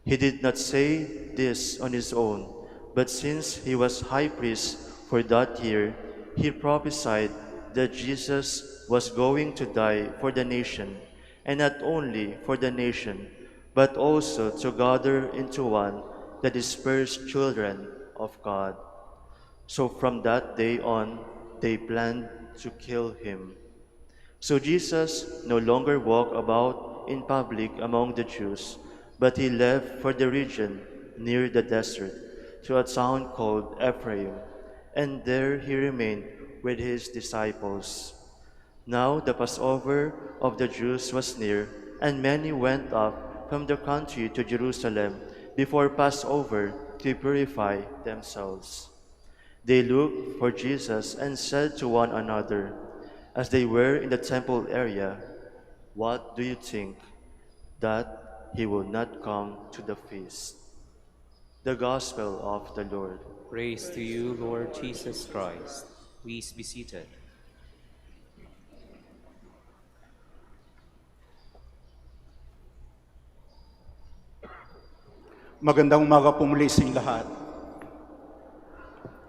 He did not say this on his own, but since he was high priest for that year, he prophesied that Jesus was going to die for the nation, and not only for the nation, but also to gather into one the dispersed children of God. So from that day on, they planned to kill him. So Jesus no longer walked about in public among the Jews, but he left for the region near the desert, to a town called Ephraim, and there he remained with his disciples. Now the Passover of the Jews was near, and many went up from the country to Jerusalem before Passover to purify themselves. They looked for Jesus and said to one another, as they were in the temple area, "What do you think? That he will not come to the feast." The Gospel of the Lord. Praise to you, Lord Jesus Christ. Please be seated. Magandang umaga po muli sa inyong lahat.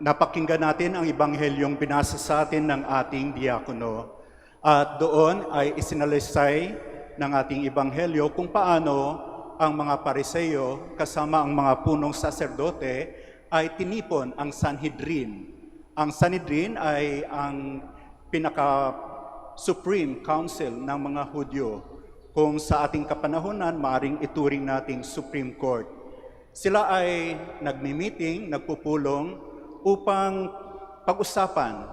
Napakinggan natin ang Ebanghelyong binasa sa atin ng ating diakono. At doon ay isinalaysay ng ating Ebanghelyo kung paano ang mga Pariseo kasama ang mga punong saserdote ay tinipon ang Sanhedrin. Ang Sanhedrin ay ang pinaka-supreme council ng mga Hudyo, kung sa ating kapanahunan maaring ituring nating Supreme Court. Sila ay nagmi-meeting, nagpupulong upang pag-usapan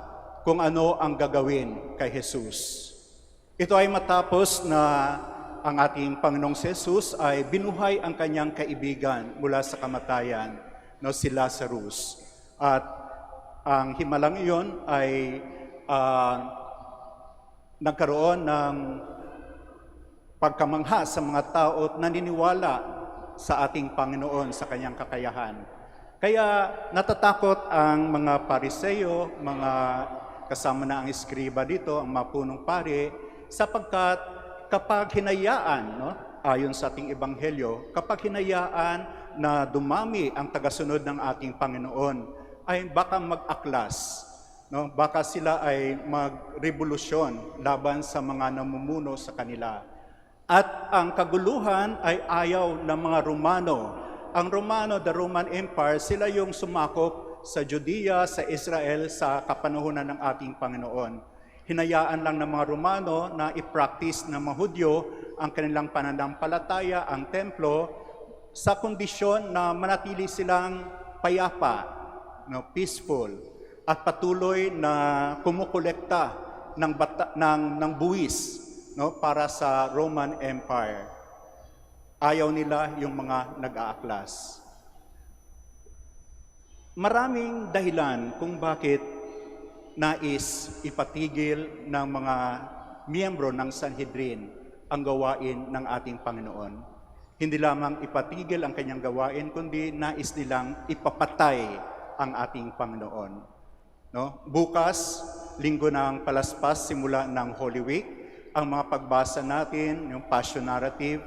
kung ano ang gagawin kay Jesus. Ito ay matapos na ang ating Panginoong Jesus ay binuhay ang kanyang kaibigan mula sa kamatayan, si Lazarus. At ang himalang iyon ay nagkaroon ng pagkamangha sa mga tao at naniniwala sa ating Panginoon sa kanyang kakayahan. Kaya natatakot ang mga Pariseo, mga kasama na ang eskriba dito, ang mga punong pari, sapagkat kapag hinayaan, ayon sa ating Ebanghelyo, kapag hinayaan na dumami ang tagasunod ng ating Panginoon, ay baka mag-aklas, baka sila ay magrevolusyon laban sa mga namumuno sa kanila. At ang kaguluhan ay ayaw ng mga Romano. Ang Romano, the Roman Empire, sila yung sumakop sa Judea, sa Israel, sa kapanahunan ng ating Panginoon. Hinayaan lang ng mga Romano na i-practice ng mga Hudyo ang kanilang pananampalataya, ang templo, sa kondisyon na manatili silang payapa, peaceful, at patuloy na kumukolekta ng buwis, para sa Roman Empire. Ayaw nila yung mga nag-aaklas. Maraming dahilan kung bakit nais ipatigil ng mga miyembro ng Sanhedrin ang gawain ng ating Panginoon. Hindi lamang ipatigil ang kanyang gawain, kundi nais nilang ipapatay ang ating Panginoon. Bukas, linggo ng palaspas, simula ng Holy Week, ang mga pagbasa natin, yung Passion Narrative,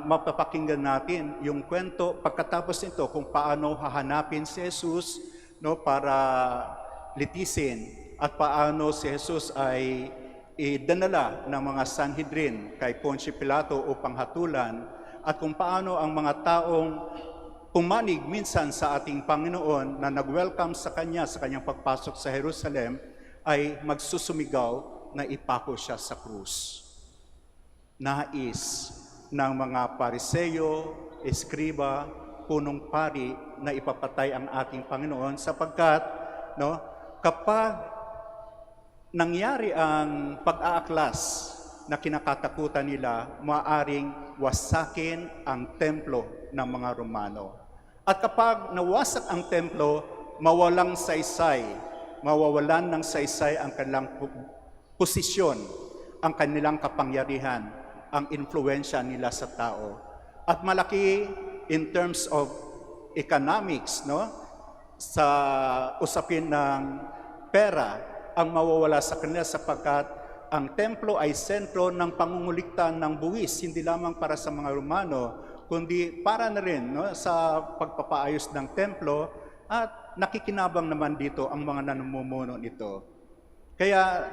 mapapakinggan natin yung kwento pagkatapos nito kung paano hahanapin si Jesus, para litisin at paano si Jesus ay idanala ng mga Sanhedrin kay Poncio Pilato upang hatulan, at kung paano ang mga taong pumanig minsan sa ating Panginoon na nag-welcome sa Kanya sa Kanyang pagpasok sa Jerusalem ay magsusumigaw na ipako siya sa krus. Nais ng mga Pariseo, Eskriba, punong pari na ipapatay ang ating Panginoon sapagkat kapag nangyari ang pag-aaklas na kinakatakutan nila, maaring wasakin ang templo ng mga Romano. At kapag nawasak ang templo, mawawalan ng saysay ang kanilang posisyon, ang kanilang kapangyarihan, ang influensya nila sa tao. At malaki in terms of economics, sa usapin ng pera, ang mawawala sa kanila sapagkat ang templo ay sentro ng pangunguliktan ng buwis, hindi lamang para sa mga Romano, kundi para na rin sa pagpapaayos ng templo, at nakikinabang naman dito ang mga namumuno nito. Kaya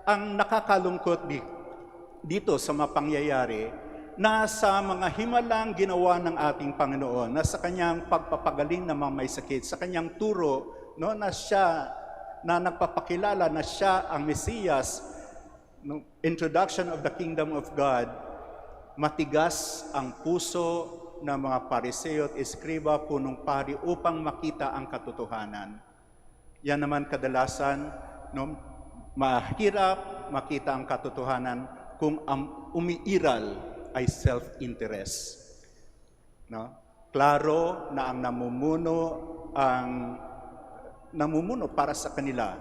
ang nakakalungkot dito sa mga pangyayari na sa mga himalang ginawa ng ating Panginoon, na sa kanyang pagpapagaling ng mga may sakit, sa kanyang turo na siya na nagpapakilala na siya ang Mesiyas, introduction of the kingdom of God, matigas ang puso ng mga Pariseo at Eskriba, punong pari, upang makita ang katotohanan. Yan naman kadalasan, mahirap makita ang katotohanan kung ang umiiral ay self-interest. Klaro na ang namumuno para sa kanila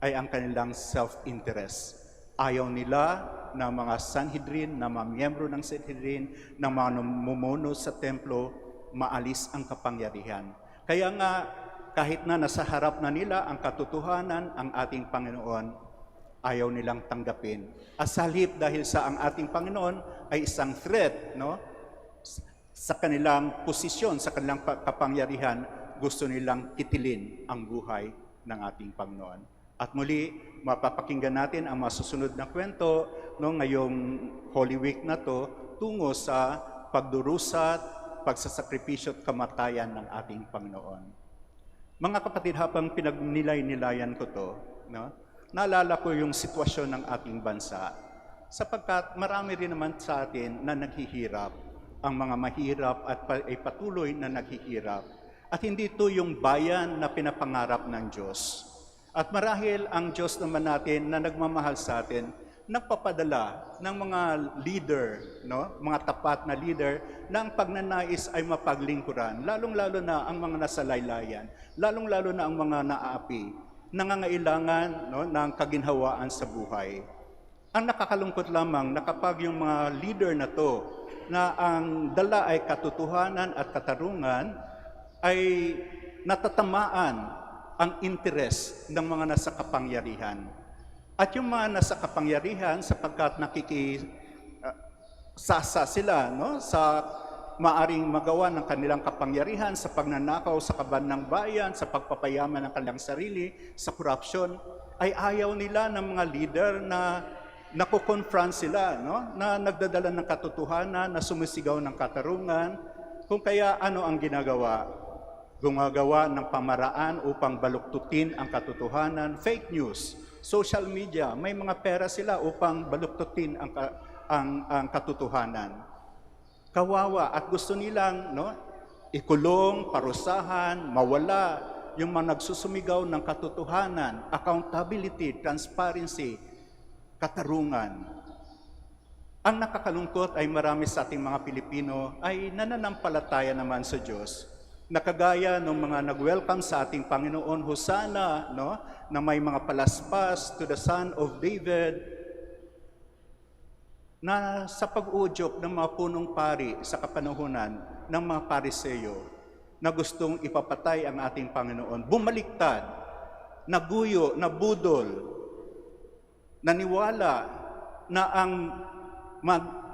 ay ang kanilang self-interest. Ayaw nila ng mga Sanhedrin, na mga miyembro ng Sanhedrin, ng mga namumuno sa templo, maalis ang kapangyarihan. Kaya nga, kahit na nasa harap na nila ang katotohanan, ang ating Panginoon, ayaw nilang tanggapin. Asalip dahil sa ang ating Panginoon ay isang threat, sa kanilang posisyon, sa kanilang kapangyarihan, gusto nilang kitilin ang buhay ng ating Panginoon. At muli, mapapakinggan natin ang masusunod na kwento ngayong Holy Week na to, tungo sa pagdurusat, pagsasakripisyo at kamatayan ng ating Panginoon. Mga kapatid, habang pinagnilay-nilayan ko to, naalala ko yung sitwasyon ng ating bansa, sapagkat marami rin naman sa atin na naghihirap, ang mga mahirap at ay patuloy na naghihirap. At hindi ito yung bayan na pinapangarap ng Diyos. At marahil ang Diyos naman natin na nagmamahal sa atin, nagpapadala ng mga leader, mga tapat na leader, na ang pagnanais ay mapaglingkuran, lalong-lalo na ang mga nasa laylayan, lalong-lalo na ang mga naaapi, nangangailangan ng kaginhawaan sa buhay. Ang nakakalungkot lamang na kapag yung mga leader na to, na ang dala ay katotohanan at katarungan, ay natatamaan ang interes ng mga nasa kapangyarihan. At yung mga nasa kapangyarihan, sapagkat nakikisasa sila sa maaring magawa ng kanilang kapangyarihan sa pagnanakaw sa kaban ng bayan, sa pagpapayaman ng kanilang sarili, sa korupsyon, ay ayaw nila ng mga leader na nakukonfront sila, na nagdadala ng katotohanan, na sumisigaw ng katarungan. Kung kaya ano ang ginagawa? Gumagawa ng pamaraan upang baluktutin ang katotohanan, fake news, social media, may mga pera sila upang baluktutin ang katotohanan. Kawawa, at gusto nilang ikulong, parusahan, mawala yung mga nagsusumigaw ng katotohanan, accountability, transparency, katarungan. Ang nakakalungkot ay marami sa ating mga Pilipino ay nananampalataya naman sa Diyos, nakagaya ng mga nag-welcome sa ating Panginoon, Hosana, na may mga palaspas to the Son of David, na sa pag-uudyok ng mga punong pari sa kapanahunan ng mga Pariseo, na gustong ipapatay ang ating Panginoon, bumaliktad, naguyo, nabudol, naniwala na ang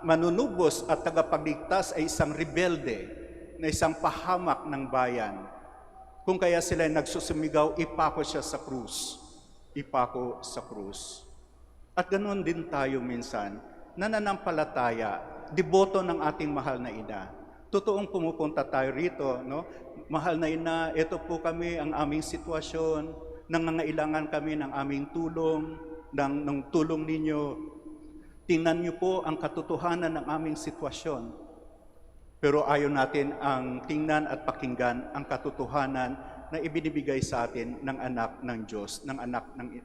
manunubos at tagapagligtas ay isang rebelde, na isang pahamak ng bayan. Kung kaya sila nagsusumigaw, ipako siya sa krus. Ipako sa krus. At ganoon din tayo minsan, nananampalataya, deboto ng ating mahal na ina. Totoong pumupunta tayo rito, no? Mahal na ina, ito po kami ang aming sitwasyon, nangangailangan kami ng aming tulong, ng tulong ninyo. Tingnan niyo po ang katotohanan ng aming sitwasyon. Pero ayaw natin ang tingnan at pakinggan ang katotohanan na ibinibigay sa atin ng anak ng Diyos, ng anak ng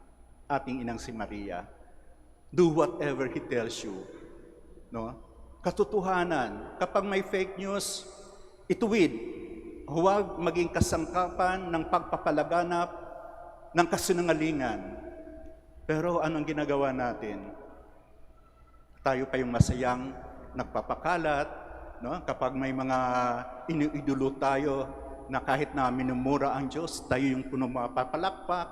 ating inang si Maria. Do whatever He tells you. No? Katotohanan. Kapag may fake news, ituwid. Huwag maging kasangkapan ng pagpapalaganap ng kasinungalingan. Pero anong ginagawa natin? Tayo pa yung masayang nagpapakalat, no? Kapag may mga iniidolo tayo na kahit na minumura ang Diyos, tayo yung puno mapapalakpak.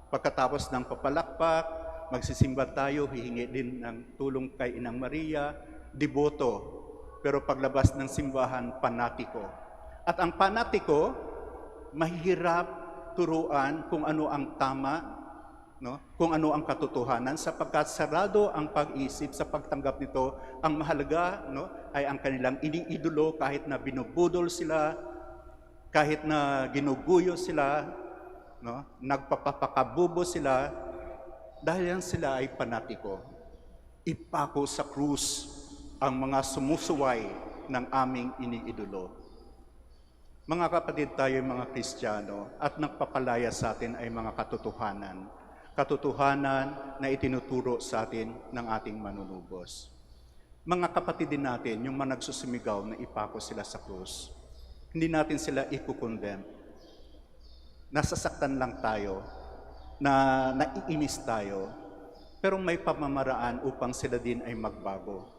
Pagkatapos ng papalakpak, magsisimba tayo, hihingi din ng tulong kay Inang Maria, deboto. Pero paglabas ng simbahan, panatiko. At ang panatiko, mahirap turuan kung ano ang tama, no? Kung ano ang katotohanan, sapagkat sarado ang pag-isip sa pagtanggap nito. Ang mahalaga, no, ay ang kanilang iniidolo kahit na binubudol sila, kahit na ginuguyo sila, no, nagpapakabubo sila, dahil yan sila ay panatiko. Ipako sa krus ang mga sumusuway ng aming iniidolo. Mga kapatid, tayo mga Kristiyano at nagpapalaya sa atin ay mga katotohanan. Katotohanan na itinuturo sa atin ng ating manunubos. Mga kapatid din natin, yung mga nagsusumigaw na ipako sila sa krus, hindi natin sila ikukondem. Nasasaktan lang tayo, na naiinis tayo, pero may pamamaraan upang sila din ay magbago.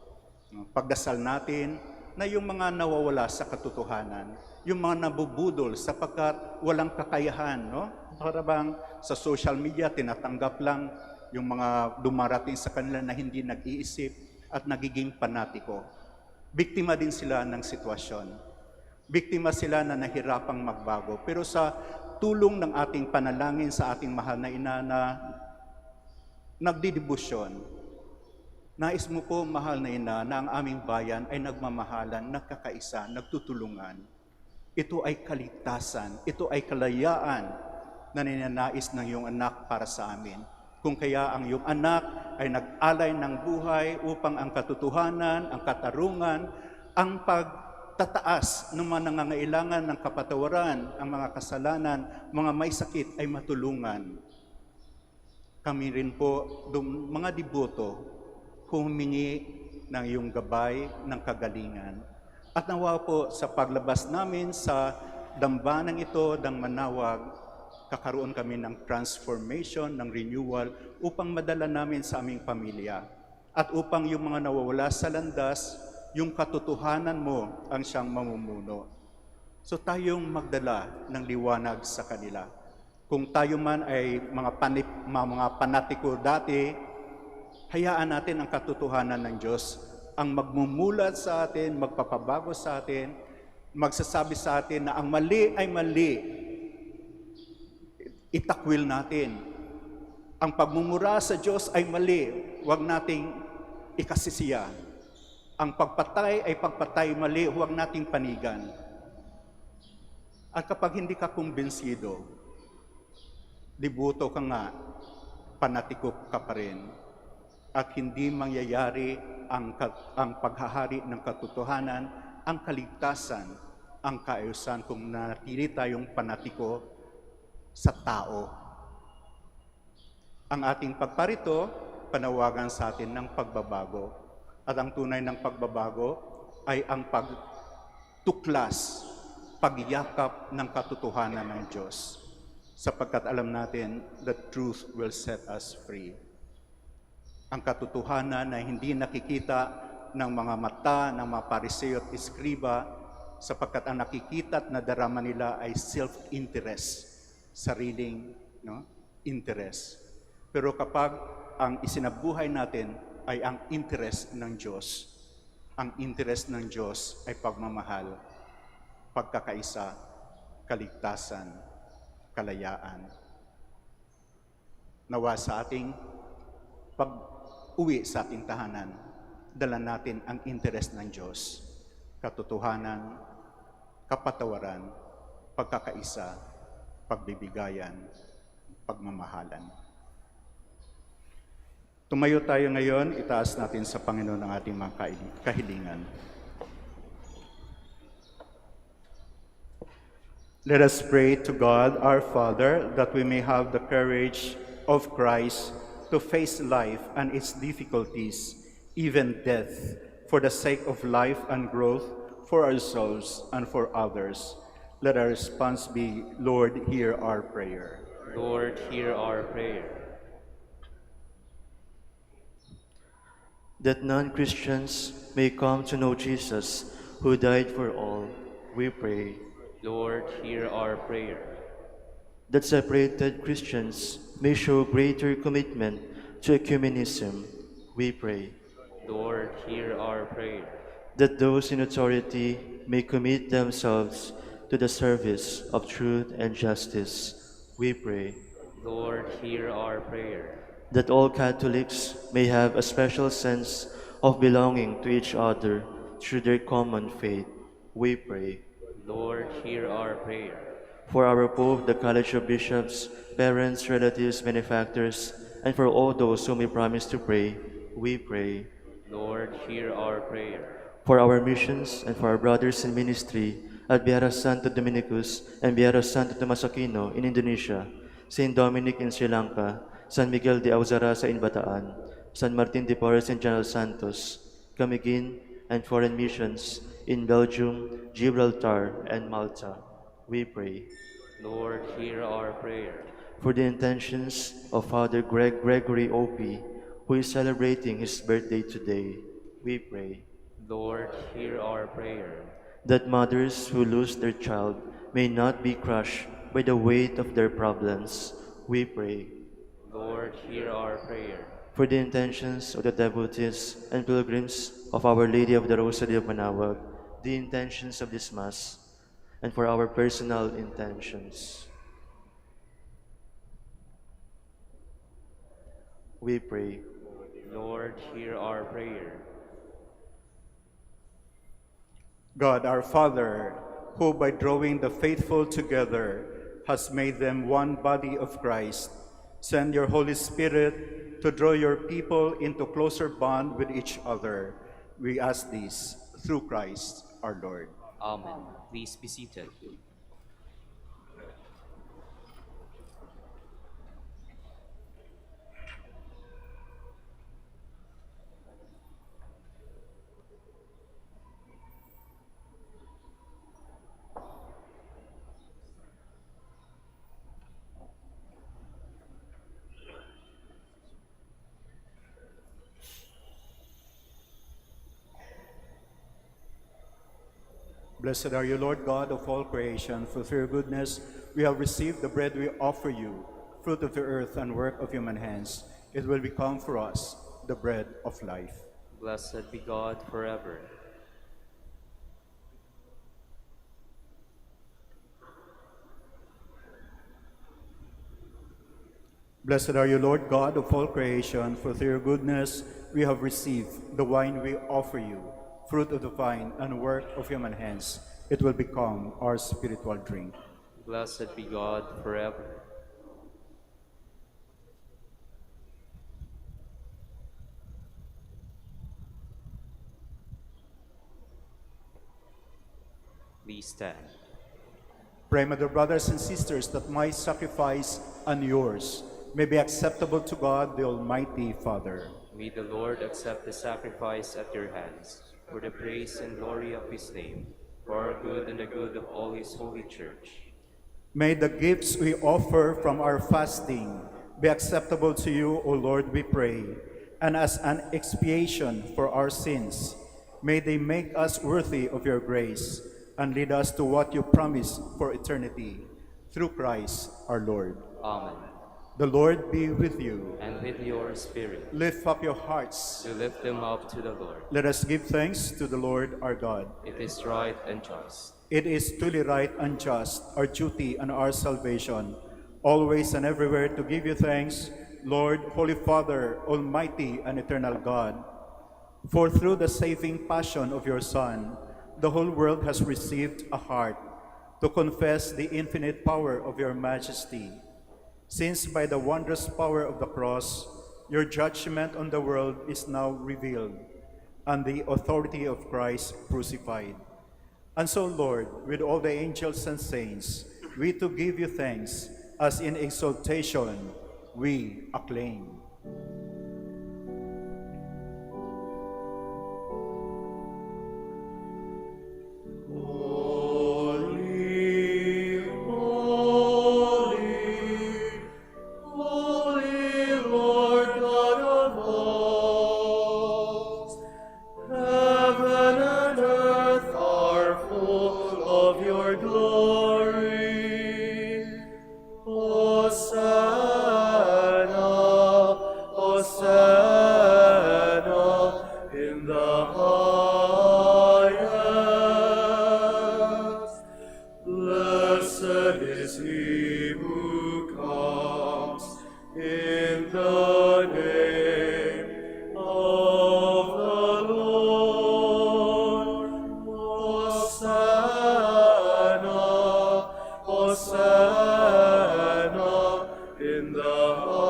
Pagdasal natin na yung mga nawawala sa katotohanan, yung mga nabubudol sapagkat walang kakayahan, no? Para bang sa social media tinatanggap lang yung mga dumarating sa kanila na hindi nag-iisip at nagiging panatiko. Biktima din sila ng sitwasyon. Biktima sila na nahirapang magbago. Pero sa tulong ng ating panalangin sa ating mahal na ina na nagdidibusyon, nais mo po, mahal na ina, na ang aming bayan ay nagmamahalan, nagkakaisa, nagtutulungan. Ito ay kaligtasan, ito ay kalayaan na ninanais ng iyong anak para sa amin. Kung kaya ang iyong anak ay nag-alay ng buhay upang ang katotohanan, ang katarungan, ang pagtataas ng mga nangangailangan ng kapatawaran, ang mga kasalanan, mga may sakit ay matulungan. Kami rin po, mga deboto, humingi ng iyong gabay, ng kagalingan. At nawa po sa paglabas namin sa dambanang ito ng Manaoag, kakaroon kami ng transformation, ng renewal, upang madala namin sa aming pamilya. At upang yung mga nawawala sa landas, yung katotohanan mo ang siyang mamumuno. So tayong magdala ng liwanag sa kanila. Kung tayo man ay mga panatiko dati, hayaan natin ang katotohanan ng Diyos ang magmumulat sa atin, magpapabago sa atin, magsasabi sa atin na ang mali ay mali. Itakwil natin. Ang pagmumura sa Diyos ay mali. Huwag nating ikasisiya. Ang pagpatay ay pagpatay mali. Huwag nating panigan. At kapag hindi ka kumbinsido, deboto ka nga, panatiko ka pa rin. At hindi mangyayari ang paghahari ng katotohanan, ang kaligtasan, ang kaayusan kung natili tayong panatiko sa tao. Ang ating pagparito, panawagan sa atin ng pagbabago. At ang tunay ng pagbabago ay ang pagtuklas, pagyakap ng katotohanan ng Diyos. Sapagkat alam natin, the truth will set us free. Ang katotohanan na hindi nakikita ng mga mata ng mga Pariseo at Iskriba, sapagkat ang nakikita at nadarama nila ay self-interest, sariling interest. Pero kapag ang isinabuhay natin ay ang interest ng Diyos, ang interest ng Diyos ay pagmamahal, pagkakaisa, kaligtasan, kalayaan. Nawa sa ating pag-uwi sa ating tahanan, dala natin ang interes ng Diyos, katotohanan, kapatawaran, pagkakaisa, pagbibigayan, pagmamahalan. Tumayo tayo ngayon, itaas natin sa Panginoon ang ating mga kahilingan. Let us pray to God, our Father, that we may have the courage of Christ to face life and its difficulties, even death, for the sake of life and growth for ourselves and for others. Let our response be, Lord, hear our prayer. Lord, hear our prayer. That non-Christians may come to know Jesus, who died for all, we pray. Lord, hear our prayer. That separated Christians may show greater commitment to ecumenism, we pray. Lord, hear our prayer. That those in authority may commit themselves to the service of truth and justice, we pray. Lord, hear our prayer. That all Catholics may have a special sense of belonging to each other through their common faith, we pray. Lord, hear our prayer. For our Pope, the College of Bishops, parents, relatives, benefactors, and for all those whom we promise to pray, we pray. Lord, hear our prayer. For our missions and for our brothers in ministry at Beata Santo Dominicus and Beata Santo Tomas Aquino in Indonesia, Saint Dominic in Sri Lanka, San Miguel de Auzara sa Bataan, San Martin de Porres in General Santos, Camiguin, and foreign missions in Belgium, Gibraltar, and Malta, we pray. Lord, hear our prayer. For the intentions of Father Gregory O.P., who is celebrating his birthday today, we pray. Lord, hear our prayer. That mothers who lose their child may not be crushed by the weight of their problems, we pray. Lord, hear our prayer. For the intentions of the devotees and pilgrims of Our Lady of the Rosary of Manaoag, the intentions of this Mass, and for our personal intentions, we pray. Lord, hear our prayer. God, our Father, who by drawing the faithful together has made them one body of Christ, send your Holy Spirit to draw your people into closer bond with each other. We ask this through Christ our Lord. Amen. Please be seated. Blessed are you, Lord God of all creation, for through your goodness we have received the bread we offer you, fruit of the earth and work of human hands. It will become for us the bread of life. Blessed be God forever. Blessed are you, Lord God of all creation, for through your goodness we have received the wine we offer you, fruit of the vine and work of human hands. It will become our spiritual drink. Blessed be God forever. Please stand. Pray, my dear brothers and sisters, that my sacrifice and yours may be acceptable to God, the Almighty Father. May the Lord accept the sacrifice at your hands, for the praise and glory of his name, for our good and the good of all his holy church. May the gifts we offer from our fasting be acceptable to you, O Lord, we pray, and as an expiation for our sins, may they make us worthy of your grace and lead us to what you promise for eternity, through Christ our Lord. Amen. The Lord be with you. And with your spirit, Lift up your hearts. to lift them up to the Lord. Let us give thanks to the Lord our God. It is right and just. It is truly right and just, our duty and our salvation, always and everywhere to give you thanks, Lord, Holy Father, Almighty and Eternal God. For through the saving passion of your Son, the whole world has received a heart to confess the infinite power of your majesty. Since by the wondrous power of the cross, your judgment on the world is now revealed, and the authority of Christ crucified. And so, Lord, with all the angels and saints, we to give you thanks, as in exaltation we acclaim. Holy, holy, holy Lord God of hosts, heaven and earth are full of your glory. Hosanna, Hosanna in the highest. Blessed is he who comes in the name of the Lord. Hosanna, Hosanna in the highest.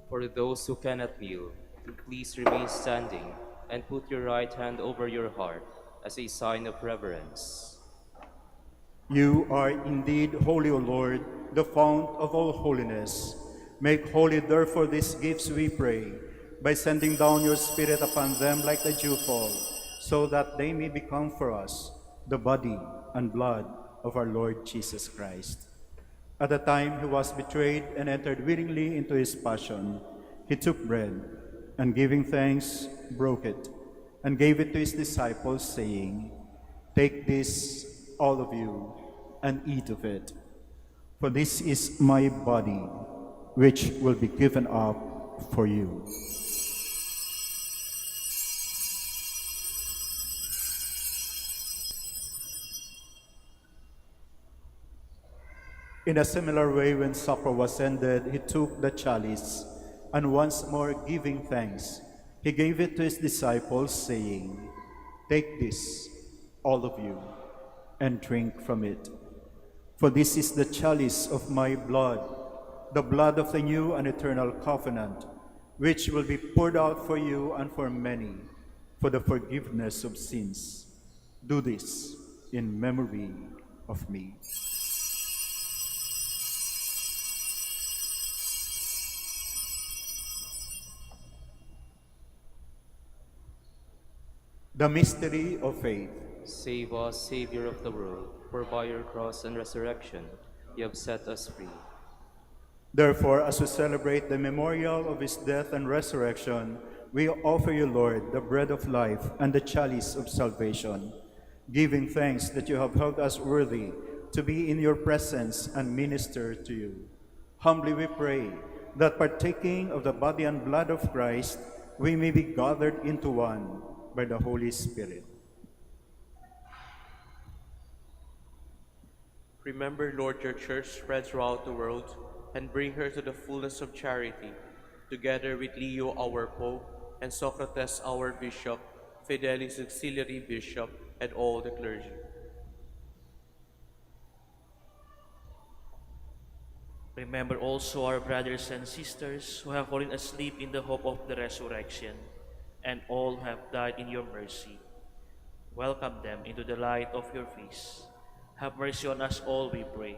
For those who cannot kneel, please remain standing and put your right hand over your heart as a sign of reverence. You are indeed holy, O Lord, the fount of all holiness. Make holy, therefore, these gifts, we pray, by sending down your Spirit upon them like the dewfall, so that they may become for us the body and blood of our Lord Jesus Christ. At the time he was betrayed and entered willingly into his passion, he took bread, and giving thanks, broke it, and gave it to his disciples, saying, "Take this, all of you, and eat of it. For this is my body, which will be given up for you." In a similar way, when supper was ended, he took the chalice, and once more giving thanks, he gave it to his disciples, saying, "Take this, all of you, and drink from it. For this is the chalice of my blood, the blood of the new and eternal covenant, which will be poured out for you and for many for the forgiveness of sins. Do this in memory of me." The mystery of faith. Save us, Savior of the world, for by your cross and resurrection you have set us free. Therefore, as we celebrate the memorial of his death and resurrection, we offer you, Lord, the bread of life and the chalice of salvation, giving thanks that you have held us worthy to be in your presence and minister to you. Humbly we pray that partaking of the body and blood of Christ, we may be gathered into one by the Holy Spirit. Remember, Lord, your church spread throughout the world, and bring her to the fullness of charity, together with Leo, our Pope, and Socrates, our Bishop, Fidelis Auxiliary Bishop, and all the clergy. Remember also our brothers and sisters who have fallen asleep in the hope of the resurrection, and all who have died in your mercy. Welcome them into the light of your face. Have mercy on us all, we pray,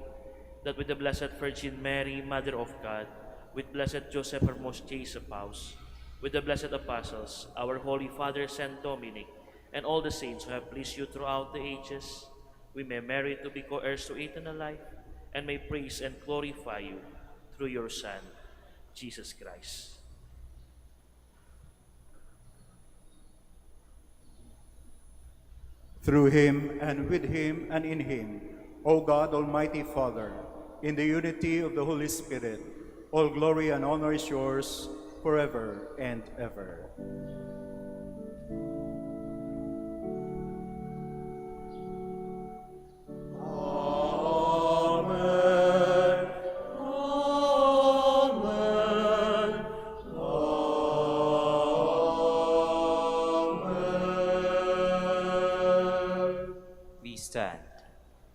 that with the Blessed Virgin Mary, Mother of God, with Blessed Joseph, her most chaste spouse, with the blessed apostles, our Holy Father Saint Dominic, and all the saints who have pleased you throughout the ages, we may merit to be co-heirs to eternal life, and may praise and glorify you through your Son, Jesus Christ. Through him, and with him, and in him, O God, Almighty Father, in the unity of the Holy Spirit, all glory and honor is yours forever and ever. stand.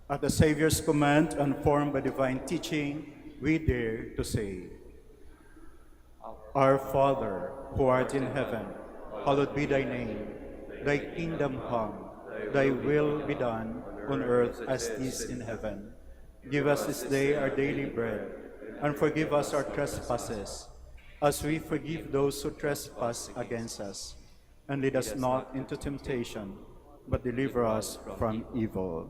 At the Savior's command, informed by divine teaching, we dare to say, Our Father, who art in heaven, hallowed be thy name. Thy kingdom come, thy will be done on earth as it is in heaven. Give us this day our daily bread, and forgive us our trespasses, as we forgive those who trespass against us. And lead us not into temptation, but deliver us from evil.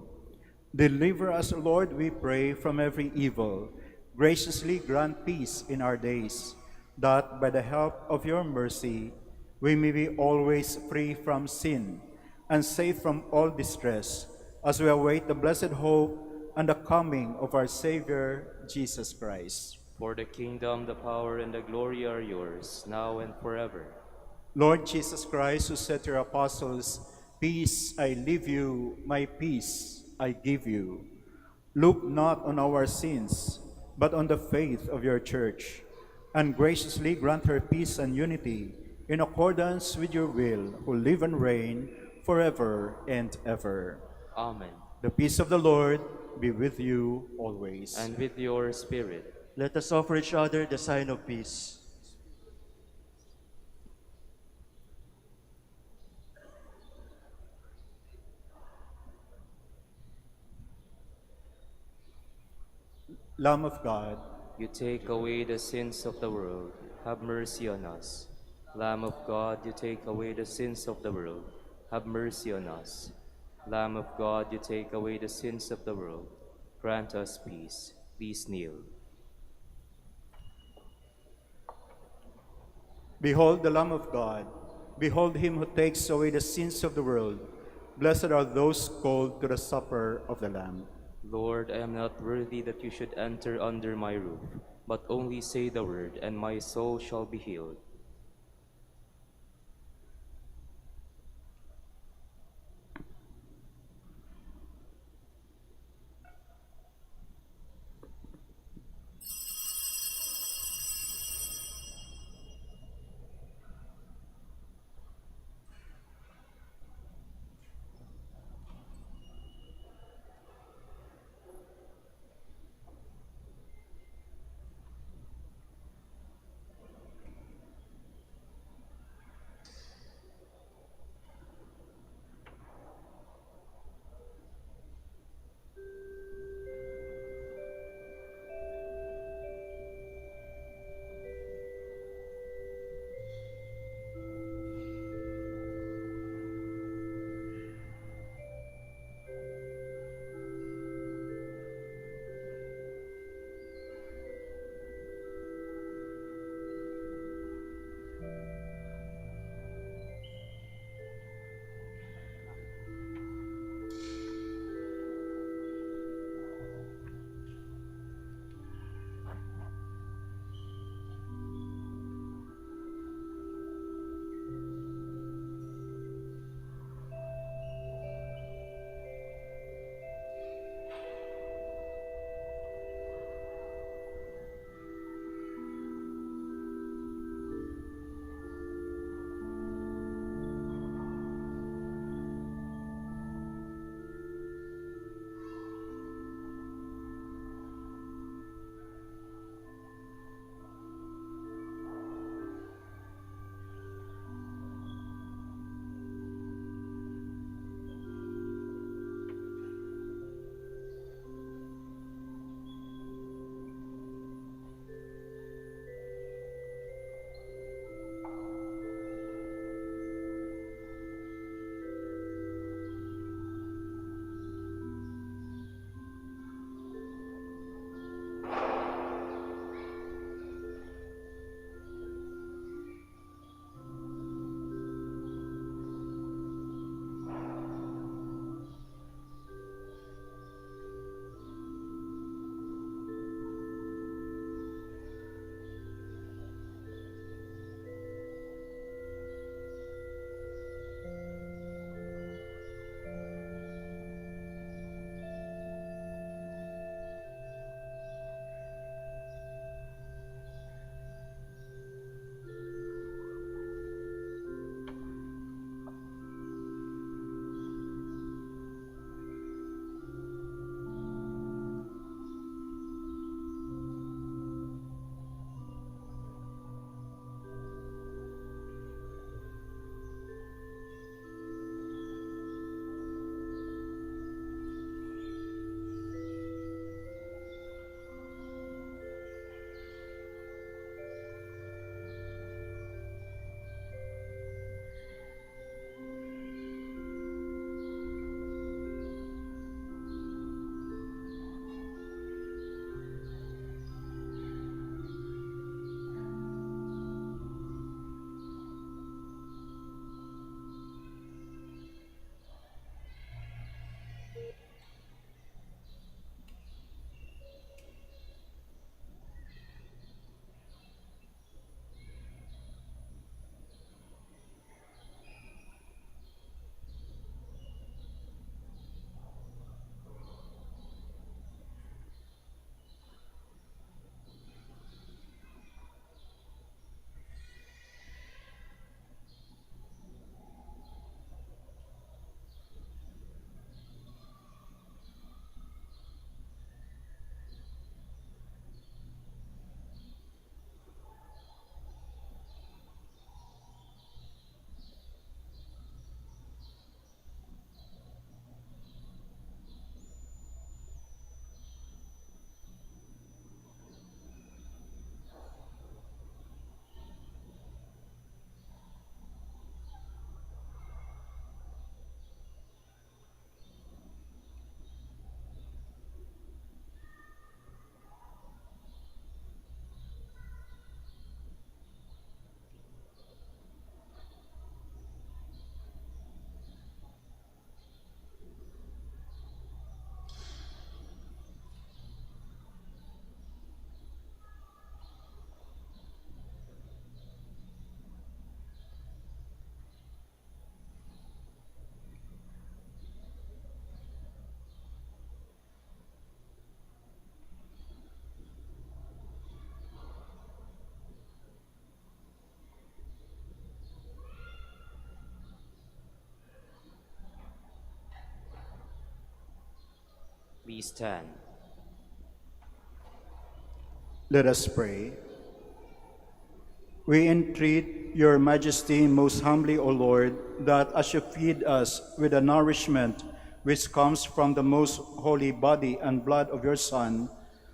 Deliver us, Lord, we pray, from every evil. Graciously grant peace in our days, that by the help of your mercy we may be always free from sin and safe from all distress, as we await the blessed hope and the coming of our Savior, Jesus Christ. For the kingdom, the power, and the glory are yours, now and forever. Lord Jesus Christ, who said to your apostles, Peace I leave you, my peace I give you. Look not on our sins, but on the faith of your church, and graciously grant her peace and unity in accordance with your will, who live and reign forever and ever. Amen. The peace of the Lord be with you always. And with your spirit. Let us offer each other the sign of peace. Lamb of God, You take away the sins of the world, have mercy on us. Lamb of God, you take away the sins of the world, have mercy on us. Lamb of God, you take away the sins of the world, grant us peace. Please kneel. behold the Lamb of God. Behold him who takes away the sins of the world. Blessed are those called to the supper of the Lamb. Lord, I am not worthy that you should enter under my roof, but only say the word, and my soul shall be healed. stand. Let us pray. We entreat your majesty most humbly, O Lord, that as you feed us with the nourishment which comes from the most holy body and blood of your Son,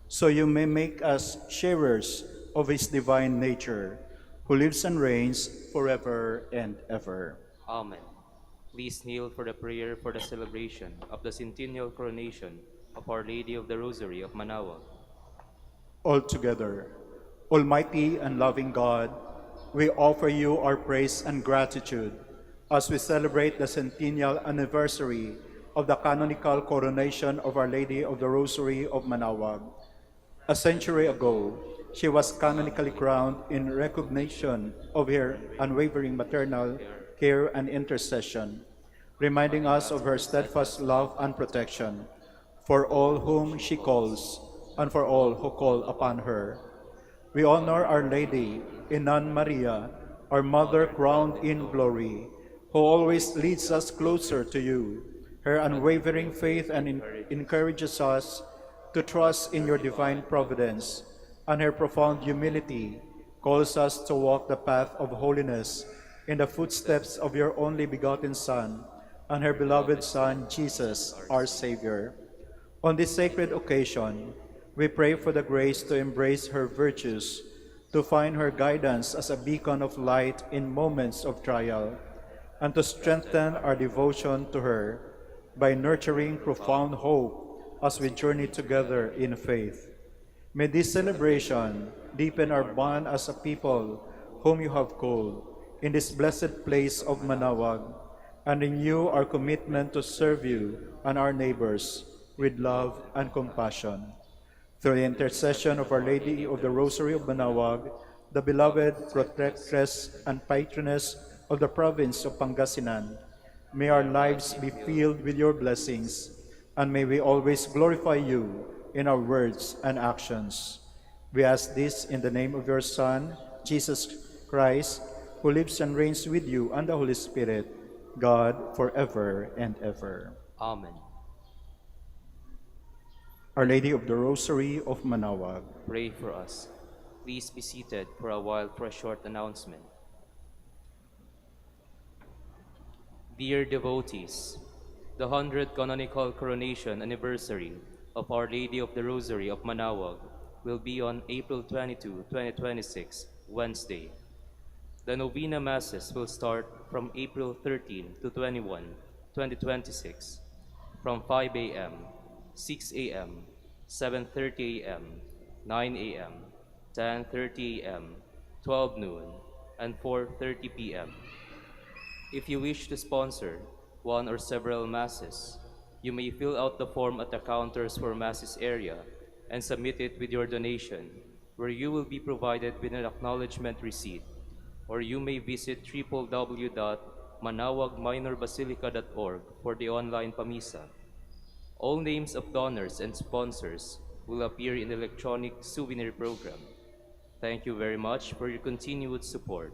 so you may make us sharers of his divine nature, who lives and reigns forever and ever. Amen. Please kneel for the prayer for the celebration of the centennial coronation of Our Lady of the Rosary of Manaoag. Altogether, Almighty and loving God, we offer you our praise and gratitude as we celebrate the centennial anniversary of the canonical coronation of Our Lady of the Rosary of Manaoag. A century ago, she was canonically crowned in recognition of her unwavering maternal care and intercession, reminding us of her steadfast love and protection for all whom she calls and for all who call upon her. We honor Our Lady, Inan Maria, our Mother crowned in glory, who always leads us closer to you. Her unwavering faith encourages us to trust in your divine providence, and her profound humility calls us to walk the path of holiness in the footsteps of your only begotten Son and her beloved Son, Jesus, our Savior. On this sacred occasion, we pray for the grace to embrace her virtues, to find her guidance as a beacon of light in moments of trial, and to strengthen our devotion to her by nurturing profound hope as we journey together in faith. May this celebration deepen our bond as a people whom you have called in this blessed place of Manaoag, and renew our commitment to serve you and our neighbors with love and compassion. Through the intercession of Our Lady of the Rosary of Manaoag, the beloved protectress and patroness of the province of Pangasinan, may our lives be filled with your blessings, and may we always glorify you in our words and actions. We ask this in the name of your Son, Jesus Christ, who lives and reigns with you and the Holy Spirit, God, forever and ever. Amen. Our Lady of the Rosary of Manaoag, Pray for us. Please be seated for a while for a short announcement. Dear devotees, the 100th canonical coronation anniversary of Our Lady of the Rosary of Manaoag will be on April 22, 2026, Wednesday. The Novena Masses will start from April 13 to 21, 2026, from 5 a.m., 6 a.m., 7:30 a.m., 9 a.m., 10:30 a.m., 12 noon, and 4:30 p.m. If you wish to sponsor one or several Masses, you may fill out the form at the counters for Masses area and submit it with your donation, where you will be provided with an acknowledgement receipt, or you may visit www.manaoagminorbasilica.org for the online Pamisa. All names of donors and sponsors will appear in the electronic souvenir program. Thank you very much for your continued support.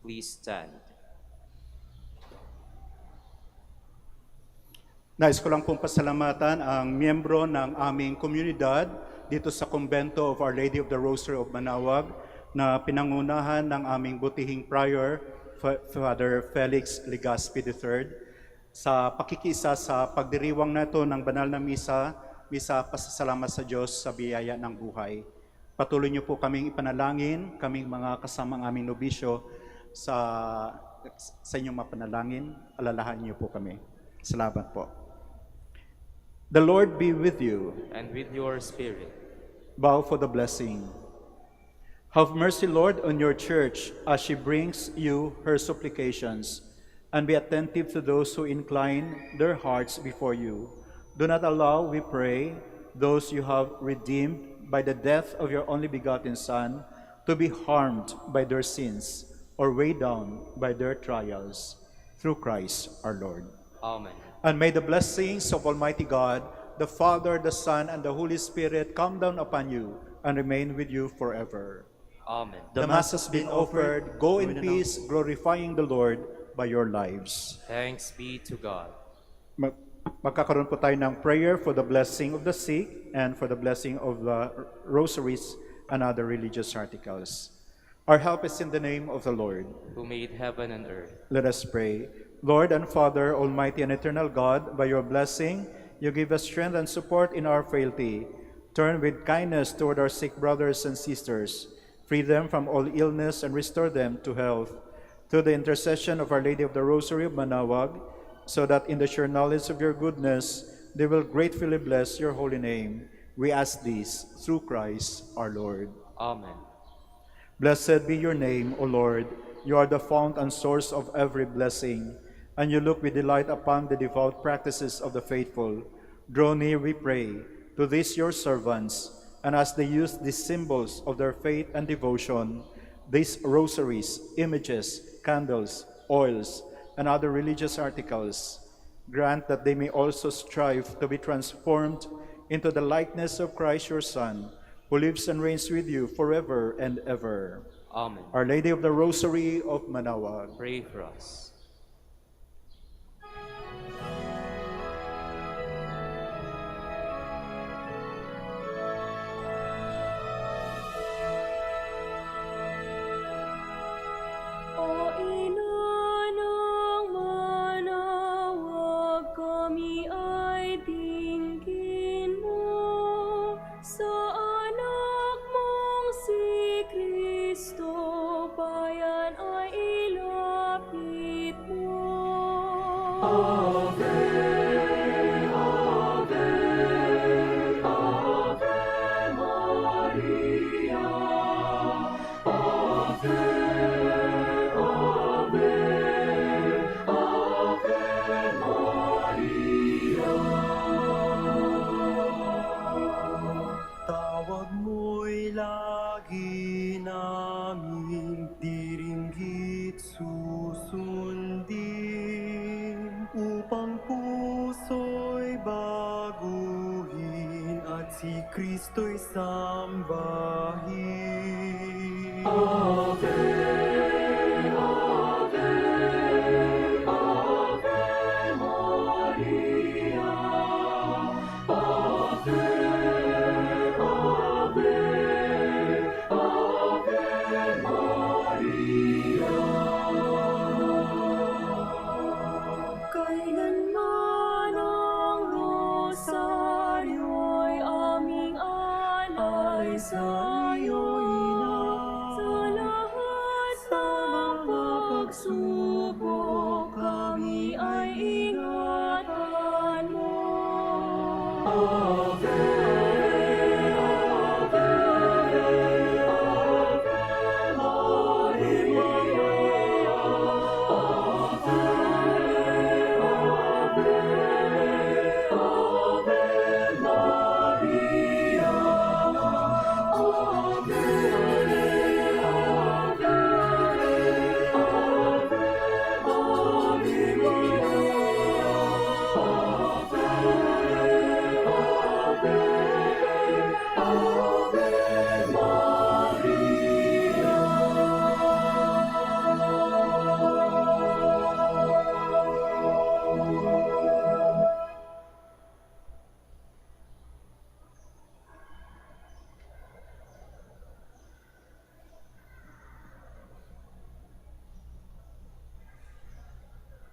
Please stand. Nais ko lang pong pasalamatan ang miyembro ng aming komunidad dito sa Kumbento of Our Lady of the Rosary of Manaoag na pinangunahan ng aming butihing prior, Father Felix Legaspi III, sa pakikiisa sa pagdiriwang nato ng banal na misa pasasalamat sa Diyos sa biyaya ng buhay. Patuloy niyo po kaming ipanalangin, kaming mga kasamang aming nobisyo sa inyong mapanalangin, alalahan niyo po kami. Salamat po. The Lord be with you. And with your spirit. Bow for the blessing. Have mercy, Lord, on your church as she brings you her supplications, and be attentive to those who incline their hearts before you. Do not allow, we pray, those you have redeemed by the death of your only begotten Son to be harmed by their sins or weighed down by their trials. Through Christ our Lord. Amen. And may the blessings of Almighty God, the Father, the Son, and the Holy Spirit come down upon you and remain with you forever. Amen. The Mass has been offered. Go in peace, glorifying the Lord by your lives. Thanks be to God. Magkakaroon po tayo ng prayer for the blessing of the sick and for the blessing of the rosaries and other religious articles. Our help is in the name of the Lord. who made heaven and earth. Let us pray. Lord and Father, Almighty and eternal God, by your blessing, you give us strength and support in our frailty. Turn with kindness toward our sick brothers and sisters. Free them from all illness and restore them to health. Through the intercession of Our Lady of the Rosary of Manaoag, so that in the sure knowledge of your goodness, they will gratefully bless your holy name. We ask this through Christ our Lord. Amen. Blessed be your name, O Lord. You are the fount and source of every blessing, and you look with delight upon the devout practices of the faithful. Draw near, we pray, to these your servants, and as they use these symbols of their faith and devotion, these rosaries, images, candles, oils, and other religious articles, grant that they may also strive to be transformed into the likeness of Christ your Son, who lives and reigns with you forever and ever. Amen. Our Lady of the Rosary of Manaoag, Pray for us. O ina ng Manaoag, kami ay dinggin mo. Sa anak mong si Kristo, bayan ay ilapit mo. Ave, Ave, Ave Maria. Ave, Tawag mo'y lagi naming diringgit susundin, upang puso'y baguhin at si Kristo'y sambahin.